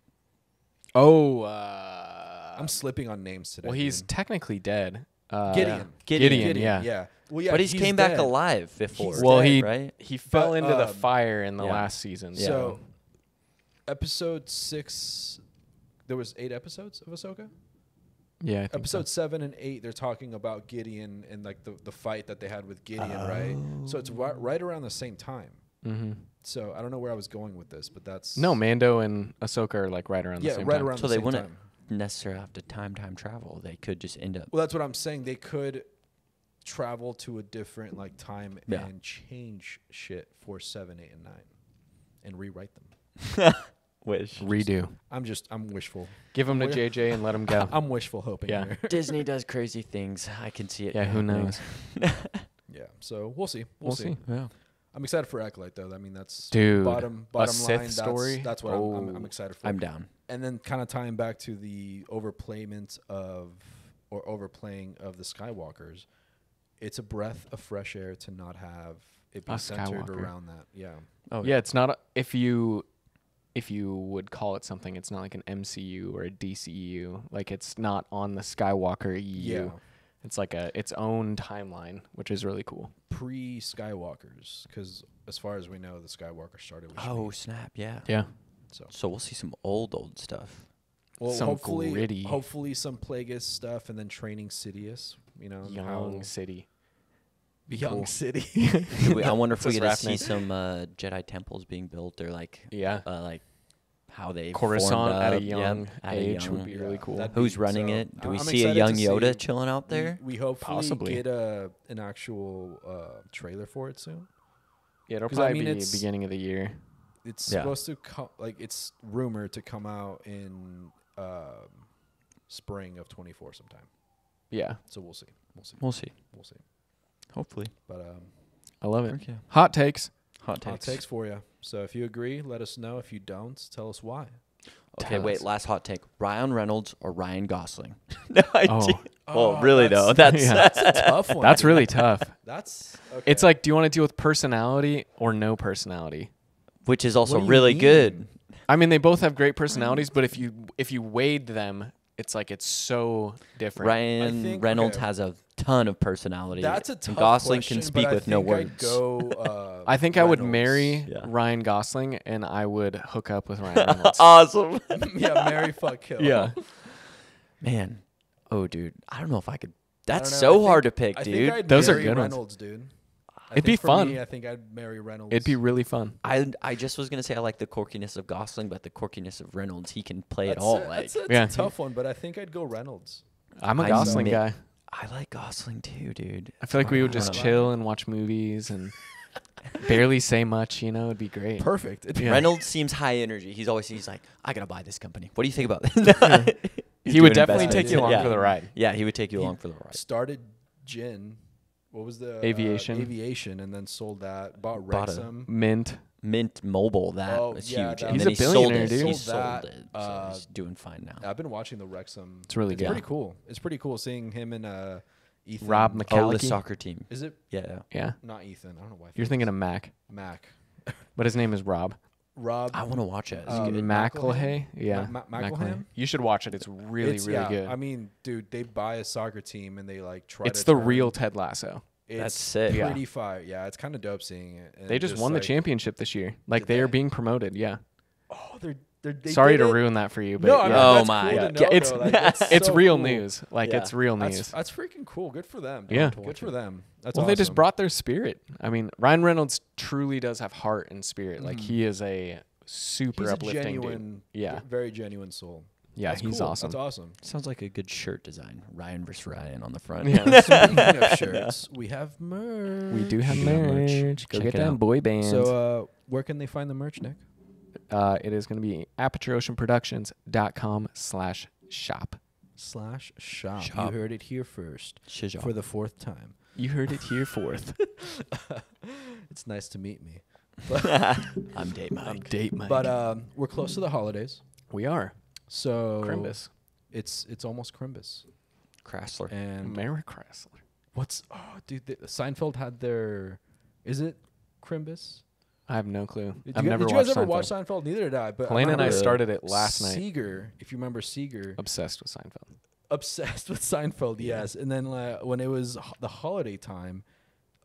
Oh, I'm slipping on names today. well, he's dude. technically dead. Gideon. Gideon, yeah. Yeah. Well, yeah. But he's came back dead. alive before. Well, dead, he right? he fell But, into the um, fire in the yeah. last season. Yeah. So, episode 6, there was 8 episodes of Ahsoka. yeah, I think Episode 7 and 8, they're talking about Gideon and like the fight that they had with Gideon, right? So it's right around the same time. so. Mm-hmm. So I don't know where I was going with this, but that's No, Mando and Ahsoka are like right around the yeah, same right time. around So the they same wouldn't time. necessarily have to time travel. They could just end up. Well, that's what I'm saying. They could travel to a different like time Yeah. and change shit for 7, 8, and 9, and rewrite them. Wish. Redo. I'm wishful. Give him to JJ and let him go. I'm wishful hoping Yeah. here. Disney does crazy things. I can see it. Yeah, who happening. knows? Yeah, so we'll see. We'll see. Yeah. I'm excited for Acolyte though. I mean, that's Dude, bottom a line. Sith story? That's what I'm Oh. excited for. I'm down. And then kind of tying back to the overplayment or overplaying of the Skywalkers, it's a breath of fresh air to not have it be A centered Skywalker. around that. Yeah. Oh Yeah, it's not if you would call it something, it's not like an MCU or a DCU. Like it's not on the Skywalker EU. Yeah. It's like its own timeline, which is really cool. Pre-Skywalkers, because as far as we know, the Skywalker started with Oh Shmi. snap! Yeah. Yeah. So we'll see some old stuff. Well, some hopefully, gritty. some Plagueis stuff, and then training Sidious. You know, and Young how- City. Young cool. City. I wonder if we're That's gonna his see rap some Jedi temples being built, or like Yeah. how they Coruscant formed at a up. young Yep, at a age young- would be really cool. that'd Who's be- running so it? Do we I'm see a excited young to Yoda see- chilling out there? We hopefully Possibly. get an actual trailer for it soon. Yeah, it'll 'Cause, I probably mean, be it's- beginning of the year. It's Yeah. supposed to come, like it's rumored to come out in spring of 24 sometime. Yeah. So we'll see. We'll see. We'll see. Hopefully. But I love it. Okay. Hot takes. Hot hot takes for you. So if you agree, let us know. If you don't, tell us why. Okay, Tell wait. us. Last hot take: Ryan Reynolds or Ryan Gosling? No, I Oh. did- Well, really though, that's yeah. That's a tough one. That's really tough. That's okay. It's like, do you want to deal with personality or no personality? which is also What do you really mean? good. I mean, they both have great personalities, but if you weighed them, it's like it's so different. Ryan think- Reynolds okay. has a ton of personality. That's a and tough Gosling question, can speak but I with no think I'd words. go, I think I would Reynolds. marry Yeah. Ryan Gosling and I would hook up with Ryan Reynolds. Awesome, Yeah, Mary fuck kill. Yeah. man. Oh, dude, I don't know if I could. I That's don't know. so I think- hard to pick, I dude. think I'd Those are marry good ones. Reynolds, dude. I It'd be think for fun. Me, I think I'd marry Reynolds. It'd be really fun. I just was gonna say I like the quirkiness of Gosling, but the quirkiness of Reynolds, he can play it That's all. a- Like that's Yeah. a tough one, but I think I'd go Reynolds. I'm a I Gosling admit- guy. I like Gosling too, dude. I feel like we would I don't just know. chill and watch movies and barely say much, you know, it'd be great. Perfect. Yeah. Reynolds seems high energy. He's like, I gotta buy this company. What do you think about that? He would doing definitely investments. take you along Yeah. for the ride. Yeah, he would take you He along for the ride. Started gin. What was the Aviation. Aviation, and then sold that. Bought Bought a- Wrexham. Mint. Mint Mobile, that Oh, was yeah, huge. that And He's then a he sold billionaire, it. dude. He Sold sold that, it. So he's doing fine now. I've been watching the Wrexham. It's really good. Pretty cool. It's pretty cool seeing him and Ethan. Rob Oh, the McCallum. soccer team. Is it Yeah. Yeah. not Ethan? I don't know why. I You're think thinking of Mac, Mac. but his name is Rob. Rob. I want to watch it. It's good. McElhay? Yeah. McElhay? McElhay. You should watch it. It's really, It's- really yeah, good. I mean, dude, they buy a soccer team and they like try. It's to the turn- real Ted Lasso. It's That's sick. Yeah. Pretty fire. Yeah, it's kind of dope seeing it. And They just won the like, championship this year. Like Did they are they? being promoted. Yeah. Oh, they Sorry did to it. ruin that for you, but No, I mean, yeah. Oh that's my. cool Yeah. to know, it's though. Like, that's it's so real cool. news. Like Yeah. it's real That's news. that's freaking cool. Good for them. Yeah. Good for them. That's Well, awesome. they just brought their spirit. I mean, Ryan Reynolds truly does have heart and spirit. Like Mhm. he is a super He's a uplifting genuine, dude. Yeah. very genuine soul. Yeah, That's he's cool. awesome. That's awesome. Sounds like a good shirt design. Ryan versus Ryan on the front. Yeah. Speaking of shirts, we have merch. We do have We do have merch. merch. Go Check get it them out. boy bands. So, where can they find the merch, Nick? It is going to be apertureoceanproductions.com/shop. /shop. Shop. You heard it here first Shizha. for the fourth time. You heard it here fourth. It's nice to meet me. I'm Dave Mike. Date Mike. But we're close to the holidays, we are. so Crimbus. It's almost Crimbus. Chrysler. And Mary Chrysler. dude, Seinfeld had their. Is it Crimbus? I have no clue. Did I've you, never did you watched guys ever Seinfeld. watch Seinfeld? Neither did I. But Helena and I remember started it last night. Seeger, if you remember Seeger, Obsessed with Seinfeld. obsessed with Seinfeld. Yes, and then when it was the holiday time,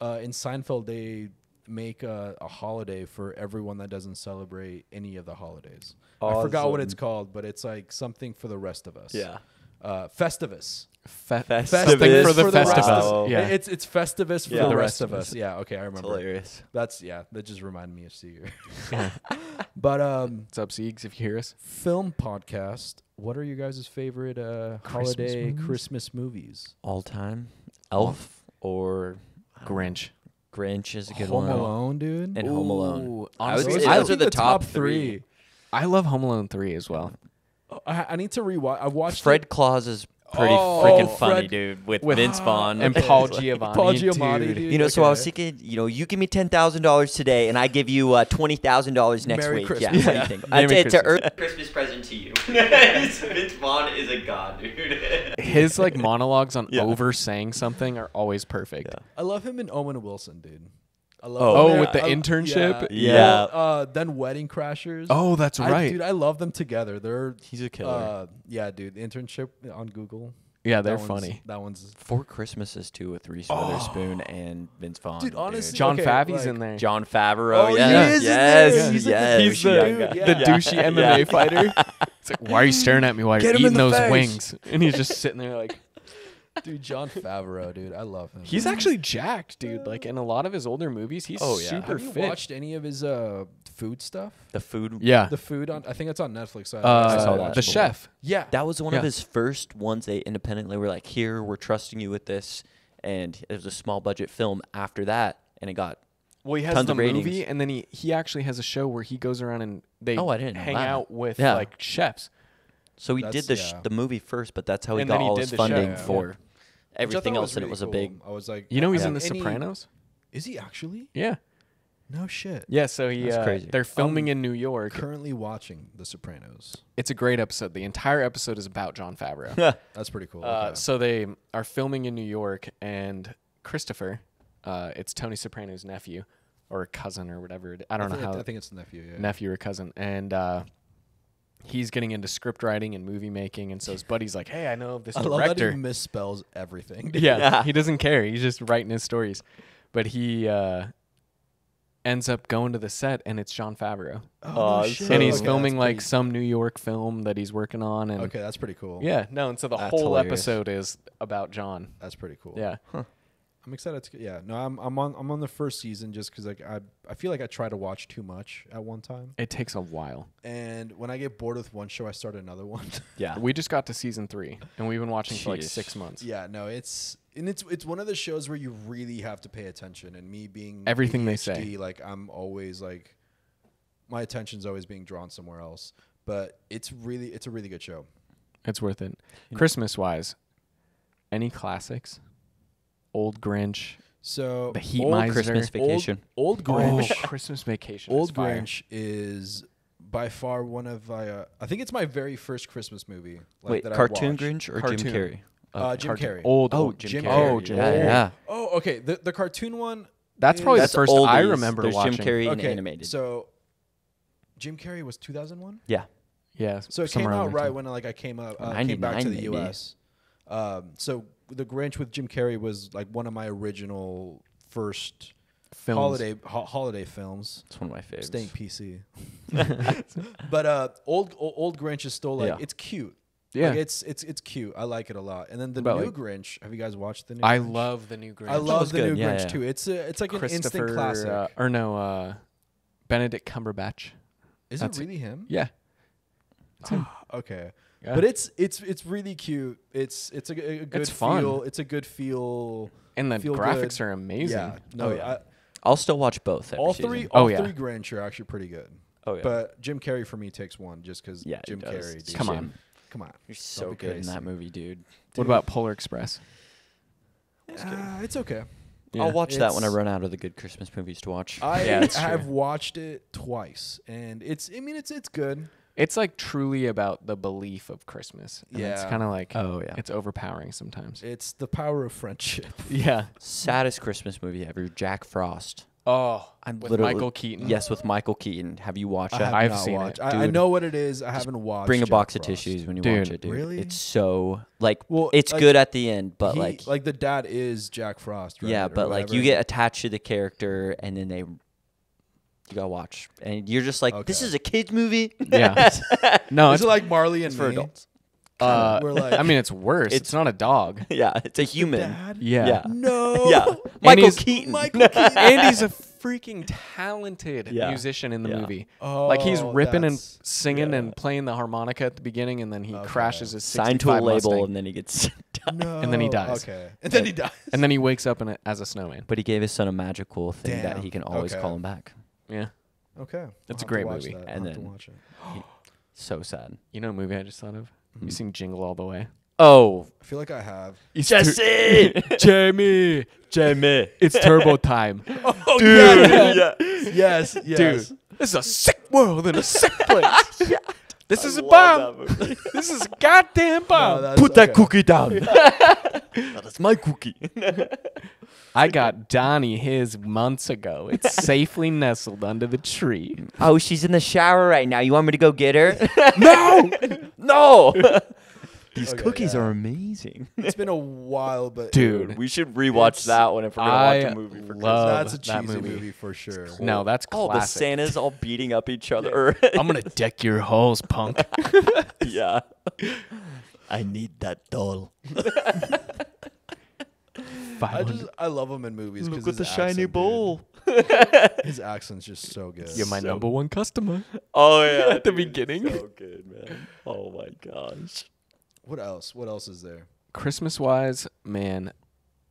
in Seinfeld they make a holiday for everyone that doesn't celebrate any of the holidays. I forgot what it's Awesome. called, but it's like something for the rest of us. Yeah. Festivus. Festivus Something for the for the rest Festivus. of- Yeah. It's Festivus for Yeah. the The rest rest of of us. Yeah, okay, I It's remember. hilarious. That just reminded me of Seeger. Yeah. But What's up, Siegs, if you hear us? film podcast. What are your guys' favorite holiday movies? Christmas movies? All time. Elf or I don't know. Grinch. Grinch is a good Home one. Alone, dude. And Home Alone. Ooh, I would honestly, say I those think are the top three. I love Home Alone 3 as well. I need to rewatch. I watched Fred it. Claus is pretty Oh, freaking funny, Fred- dude, with Vince Vaughn. And Paul Giamatti. Paul Giamatti, dude. dude. You know, so I was Okay. thinking, you give me $10,000 today, and I give you $20,000 next Merry week. Christmas. Yeah, what do Yeah. you think? Merry It's a Christmas. Christmas present to you. Vince Vaughn is a god, dude. His like monologues on Yeah. over saying something are always perfect. Yeah. I love him and Owen Wilson, dude. I love Oh, him. with the I- internship? Yeah. Then Wedding Crashers. Oh, that's right. Dude, I love them together. They're He's a killer. yeah, dude. Internship on Google. Yeah, they're That one's- funny. That one's. Four Christmases too with Reese Witherspoon and Vince Vaughn. Dude, honestly, John okay, Favre's like- in there. John Favreau. Oh, yes, he is in yes, there. He's like the yes. He's the, douchey dude, the yeah. douchey MMA fighter. It's like, why are you staring at me while you're Get him in eating the those face. wings? And he's just sitting there like, Dude, John Favreau, dude. I love him. he's actually jacked, dude. Like in a lot of his older movies, he's Oh, yeah. super Have you fit. watched any of his food stuff? The food. Yeah. The food on. I think it's on Netflix. I saw that. The chef. Yeah. That was one Yeah. of his first ones. They independently were like, "Here, we're trusting you with this," and it was a small budget film. After that, and it got Well, he has tons the of ratings. movie, and then he actually has a show where he goes around and they Oh, I didn't know hang that. out with Yeah. like chefs. So he That's- did yeah. the movie first, but that's how he And got then he all did his the show, funding yeah. for Which I everything thought else, and it really was a cool. big. I was like, You know, he's in have The any- Sopranos. Is he actually? Yeah. No shit. Yeah. So he That's crazy. they're filming in New York. Currently watching The Sopranos. It's a great episode. The entire episode is about John Favreau. That's pretty cool. Uh, Okay. so they are filming in New York, and Christopher, it's Tony Soprano's nephew or cousin or whatever. I don't know how I think it's the nephew. Yeah. nephew or cousin, and he's getting into script writing and movie making, and so his buddy's like, "Hey, I know of this I love that director." he misspells everything. Yeah, Yeah. he doesn't care. He's just writing his stories, but he ends up going to the set, and it's John Favreau, Oh, no it's shit. so and he's Okay, filming that's like pretty- some New York film that he's working on, and Okay, that's pretty cool. yeah, no, and so the That's whole hilarious. episode is about John. That's pretty cool. Yeah. I'm excited. Yeah. No, I'm on the first season just because like I feel like I try to watch too much at one time, It takes a while. and when I get bored with one show, I start another one. Yeah. We just got to season 3, and we've been watching for like Jeez. 6 months. Yeah. No, it's one of the shows where you really have to pay attention, and me being Everything they ADHD, say. like I'm always like my attention's always being drawn somewhere else. But it's a really good show. It's worth it. Christmas wise, any classics? Old Grinch, So The Heat Old Miser. Christmas Vacation. Old Grinch. Christmas Vacation. Old is fire. Grinch is by far one of I think it's my very first Christmas movie. Like, Wait, that I cartoon watched. Grinch or Cartoon. Jim Carrey? Jim Cartoon. Carrey. Old. Oh, old. Jim Jim Carrey. Carrey. Jim Yeah, Carrey. yeah. Oh, okay. The cartoon one. That's probably the That's first I oldies. remember There's watching. Jim Carrey and Okay, animated. so Jim Carrey was 2001. Yeah. Yeah. So it came somewhere around out there right too. when I came up, Or came back to 99 the maybe. U.S. So the Grinch with Jim Carrey was like one of my original first Films. holiday films. It's one of my favorites. Staying PC. But old Grinch is still like Yeah. it's cute. Yeah. Like, it's cute. I like it a lot. And then the But, new like, Grinch. Have you guys watched the new? I Grinch? love the new Grinch. I love was the good. new Yeah, Grinch yeah. too. It's like an instant Christopher, classic. Benedict Cumberbatch. Is that's it really him? Yeah. Okay. Yeah. But it's really cute. It's a good It's fun. feel. It's a good feel. And the feel graphics good. are amazing. Yeah. No. Oh, yeah. I'll still watch both. Every All season. three. Oh, All yeah. three Grinch are actually pretty good. Oh yeah. But Jim Carrey for me takes one just because Yeah, he Jim does. Carrey. Dude. Come on. Come on. You're so be good in crazy. that movie, dude. What about Polar Express? It's okay. Yeah. I'll watch that when I It's- run out of the good Christmas movies to watch. I Yeah, that's have true. watched it twice, and it's good. It's like truly about the belief of Christmas. And it's Yeah. kind of like Oh, yeah. it's overpowering sometimes. It's the power of friendship. Yeah. Saddest Christmas movie ever, Jack Frost. Oh, I'm with literally- Michael Keaton. Yes, with Michael Keaton. Have you watched I that? have I've not seen watched. it, I dude. know what it is. I haven't watched. Bring a Jack box of Frost. tissues when you Dude, watch it, dude. really? It's so like Well, it's like, good at the end, but He- like the dad is Jack Frost, right? yeah, Or but like whatever. you get attached to the character and then you gotta watch and you're just like, this Okay. is a kids movie. Yeah. No, Is it's it like Marley and for Me? adults. We're like, I mean, it's worse. It's not a dog. Yeah, it's a human. Dad? Yeah. Yeah. No. Yeah, Michael he's- Keaton. Michael Keaton. And he's a freaking talented Yeah. musician in the Yeah. movie. Oh, Like he's ripping and that's- singing yeah. and playing the harmonica at the beginning, and then he Okay. crashes his Signed to a 65 label Mustang. and then he gets No. And then he dies. Okay. And then he dies. And then he wakes up as a snowman. But he gave his son a magical thing that Damn. he can always Okay. call him back. Yeah. Okay, It's a I'll have to great watch movie. that. And I'll have to then- watch it. So sad. You know, a movie I just thought of. You sing Jingle All the Way. Oh, I feel like I have. Jesse! Jamie, it's turbo time, Oh, Dude, yes, dude. This is a sick world in a sick place. This is a love bomb. that movie. This is a goddamn bomb. Put that cookie down. That's my cookie. I got Donnie his months ago. It's safely nestled under the tree. Oh, she's in the shower right now. You want me to go get her? No, No. These Okay, cookies yeah. are amazing. It's been a while, but dude. We should rewatch It's- that one if we're gonna I watch a movie for love that's a that cheesy movie. movie for sure. No, that's Oh, the classic. Santas all beating up each other. I'm gonna deck your halls, punk. Yeah. I need that doll. I love him in movies because His accent's just so good. You're my number one customer. Oh yeah. At the beginning. So good, man. Oh my gosh. What else? What else is there? Christmas wise, man.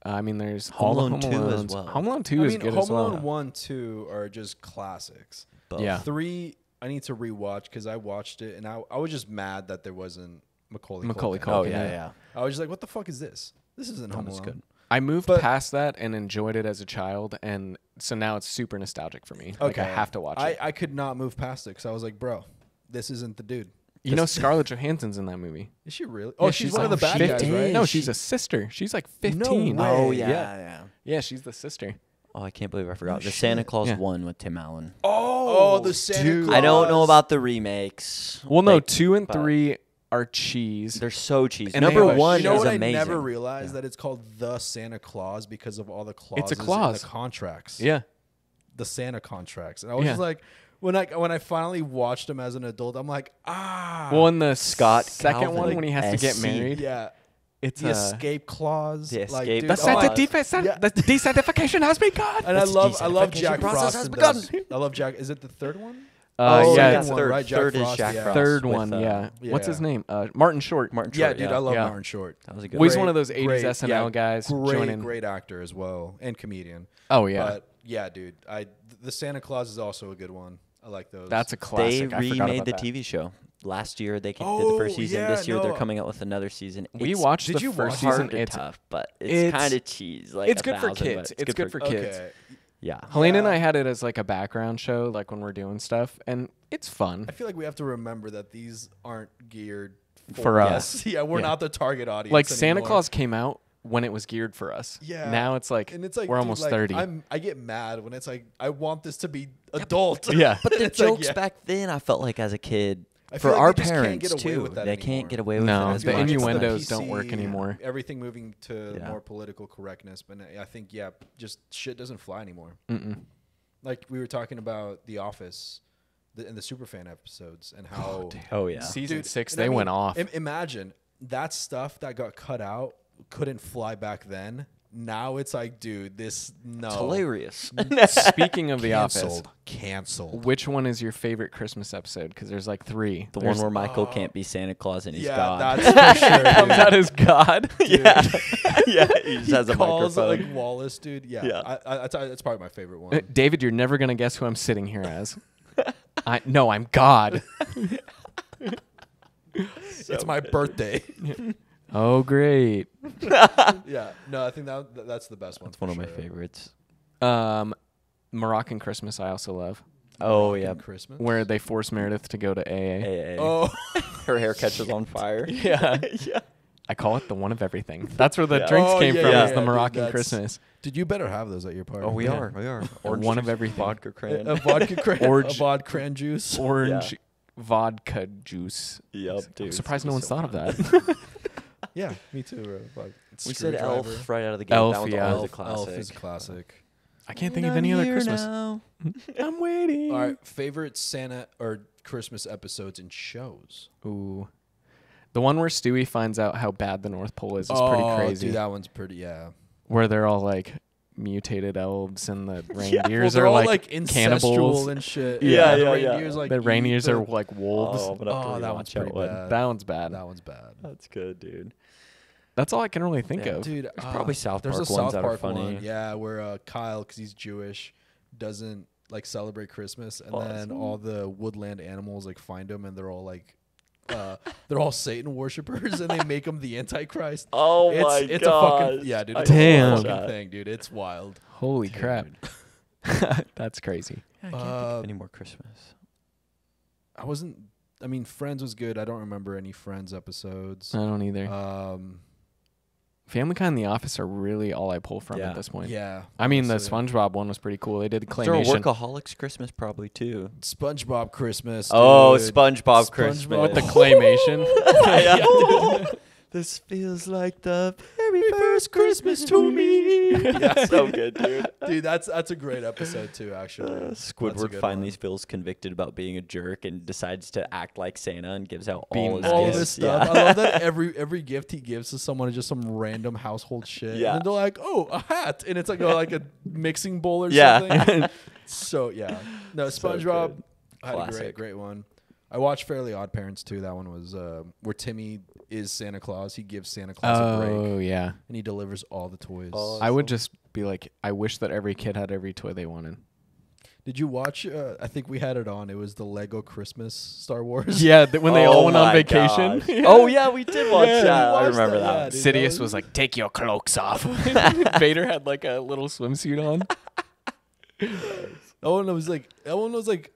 I mean, there's Home all the Alone Home 2 as Alones. well. Home Alone 2 I is mean, good Home as well. Alone 1, 2 are just classics. Both. Yeah. 3, I need to rewatch because I watched it and I was just mad that there wasn't Macaulay Macaulay Culkin. Oh Culkin, yeah, yeah. yeah. I was just like, what the fuck is this? This isn't Home That was Alone. good. I moved But- past that and enjoyed it as a child, and so now it's super nostalgic for me. Like I have to watch it. I could not move past it because I was like, bro, this isn't the dude. You know, Scarlett Johansson's in that movie. Is she really? Yeah, Oh, she's one of the bad guys, 15. right? No, she's a sister. She's like 15. way. Oh Yeah. yeah. Yeah, she's the sister. Oh, I can't believe I forgot. The Santa Claus Yeah. 1 with Tim Allen. Oh, the Santa dude. Claus. I don't know about the remakes. Well, no, Like, 2 and but 3 are cheese. They're so cheesy. And Number they have a 1 You know is what? amazing. I never realized that it's called the Santa Claus because of all the clauses It's a clause. in the contracts. Yeah. The Santa contracts, and I was Yeah. just like, when I finally watched him as an adult, I'm like, Well, in the Scott second Calvin, one, like when he has to get SC. married, yeah, it's the escape clause, The like, escape dude, The, clause. I'm like- the desanctification has begun. and I That's love Jack desanctification process Frost. has and begun. does- I love Jack. Is it the third one? Oh, yeah, yeah, it's third. right? Jack Third is Frost, Jack yeah. Frost. third with, one, yeah. What's his yeah. name? Martin Short. Martin Yeah, Short, dude, I love Yeah. Martin Short. That was a good Well, he's one. one of those 80s Great, SNL yeah, guys Great, joining. great actor as well, and comedian. Oh yeah, But yeah, dude, the Santa Claus is also a good one. I like those. that's a They classic. I forgot remade about the that. TV show. Last year they did the Oh, first season. yeah, This year they're no. coming out with another season. We It's watched Did the you first watch season. hard and It's tough, but it's- it's kind of cheese. Like it's good for 1,000, kids. but It's good for kids. okay. Yeah. Helena and Yeah. I had it as like a background show, like when we're doing stuff, and it's fun. I feel like we have to remember that these aren't geared For us. Yeah, we're Yeah. not the target audience. Like Santa anymore. Claus came out when it was geared for us. Yeah. Now it's like, And it's like we're dude, almost like, 30. I get mad when it's like I want this to be adult. Yeah. But the It's like, jokes yeah. back then, I felt like as a kid, I for feel like our they just can't parents get away too, with that they anymore. can't get away with No, it. as the much. innuendos It's don't work PC, anymore. Everything moving to Yeah. more political correctness, but I think just shit doesn't fly anymore. Mm-mm. Like we were talking about The Office, and the Superfan episodes, and how Oh yeah. Season Dude, 6, and I they mean, went off. Imagine that stuff that got cut out couldn't fly back then. Now it's like, dude, this no. It's hilarious. Speaking of The Office, Canceled. which one is your favorite Christmas episode? Because there's like 3. The There's- one where Michael can't be Santa Claus and he's Yeah, God. that's for sure. comes dude. out as God. yeah. yeah. He just has a Calls microphone. like Wallace, dude. Yeah, Yeah. that's probably my favorite one. David, you're never gonna guess who I'm sitting here as. I'm God. It's my birthday. Oh, great. Yeah, no, I think that's the best one. That's one for of my sure. favorites. Moroccan Christmas, I also love, Oh yeah. Christmas. where they force Meredith to go to AA. Hey, Oh, her hair catches on fire. Yeah. yeah. I call it the one of everything. That's where the Yeah. drinks Oh, came yeah, from, yeah, is the yeah, dude, Moroccan that's- Christmas. dude, you better have those at your party. Oh, we Yeah. are. We are. Or one of everything. Vodka cran. A vodka cran, a Orange- vodka cran juice. Orange vodka juice. Yep, dude. I'm surprised no one's So thought of fun. that. Yeah, me too, bro. Like, We said Screwdriver. Elf right out of the gate. Elf, that one's yeah. always a Elf, classic. Elf is a classic. I can't think of any other Christmas. Now. I'm waiting. All right, favorite Santa or Christmas episodes and shows. Ooh. The one where Stewie finds out how bad the North Pole is pretty crazy. Dude, that one's pretty. Yeah, Where they're all like mutated elves and the well, reindeers they're are all like, incestual cannibals. and shit. Yeah, the yeah, yeah. reindeers like The eat reindeers are like wolves. Oh, I'm gonna have to Oh, that rewatch one's that pretty one. bad. That one's bad. That one's bad. That's good, dude. That's all I can really think Yeah. of. Dude, probably South there's Park a ones South that are Park funny. one, yeah, where Kyle, because he's Jewish, doesn't like celebrate Christmas, and then all the woodland animals like find them, and they're all like, they're all Satan worshippers, and they make them the Antichrist. Oh it's, my it's god. a fucking dude. It's Damn. a fucking thing, dude. It's wild. Holy crap. That's crazy. I can't think of any more Christmas. I mean, Friends was good. I don't remember any Friends episodes. I don't either. Family Guy and The Office are really all I pull from Yeah. at this point. Yeah. I mean, the honestly. SpongeBob one was pretty cool. They did the Is there a claymation Workaholics Christmas probably too? SpongeBob Christmas. Oh, dude. SpongeBob Christmas. with the claymation. This feels like the very first Christmas to me. Yeah. So good, dude. Dude, that's a great episode too, actually. That's a Squidward good finally one. feels convicted about being a jerk and decides to act like Santa and gives out Being all his nice. all gifts. this stuff. Yeah. I love that every gift he gives to someone is just some random household shit. Yeah. And they're like, oh, a hat. And it's like a mixing bowl or Yeah. something. So yeah. No, So SpongeBob good. had a Classic. great one. I watched Fairly Odd Parents too. That one was where Timmy is Santa Claus. He gives Santa Claus a break Oh, yeah. and he delivers all the toys. Oh, I would just be like, I wish that every kid had every toy they wanted. Did you watch? I think we had it on. It was the Lego Christmas Star Wars. Yeah, when they all Oh went on my vacation. gosh. Oh yeah, we did watch Yeah, that. we I watched remember that, that. yeah, dude. Sidious was like, take your cloaks off. Vader had like a little swimsuit on. That one was like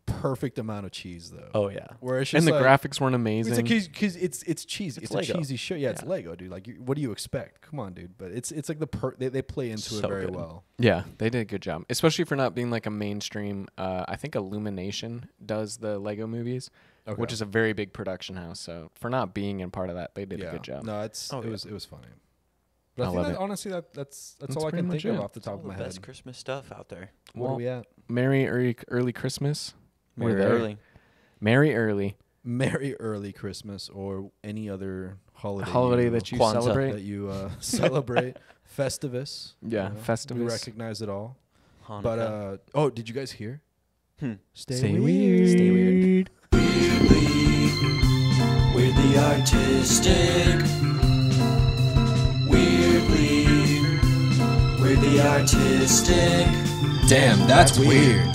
perfect amount of cheese though. Oh yeah. Where it's just And the like, graphics weren't amazing. because it's cheesy. It's It's, Lego. a cheesy show. Yeah, it's Yeah. Lego, dude. Like, what do you expect? Come on, dude. But it's like they play into So it very good. well. Yeah, they did a good job, especially for not being like a mainstream. I think Illumination does the Lego movies, which Okay. is a very big production house. So for not being in part of that, they did Yeah. a good job. No, it was funny. But I, think love that, it. honestly that's That's all I pretty can much think of it. off the top All of the my best head. Christmas stuff out there. Where are we at? Merry early Christmas. We're Very there. early. Merry early Merry early Christmas or any other holiday. holiday that you Kwanzaa. celebrate. that you celebrate. Festivus. Yeah, We Festivus. recognize it all. Hanukkah. But did you guys hear? Stay, Stay weird. weird. Stay weird. Weirdly artistic. Weirdly artistic. Damn, that's weird.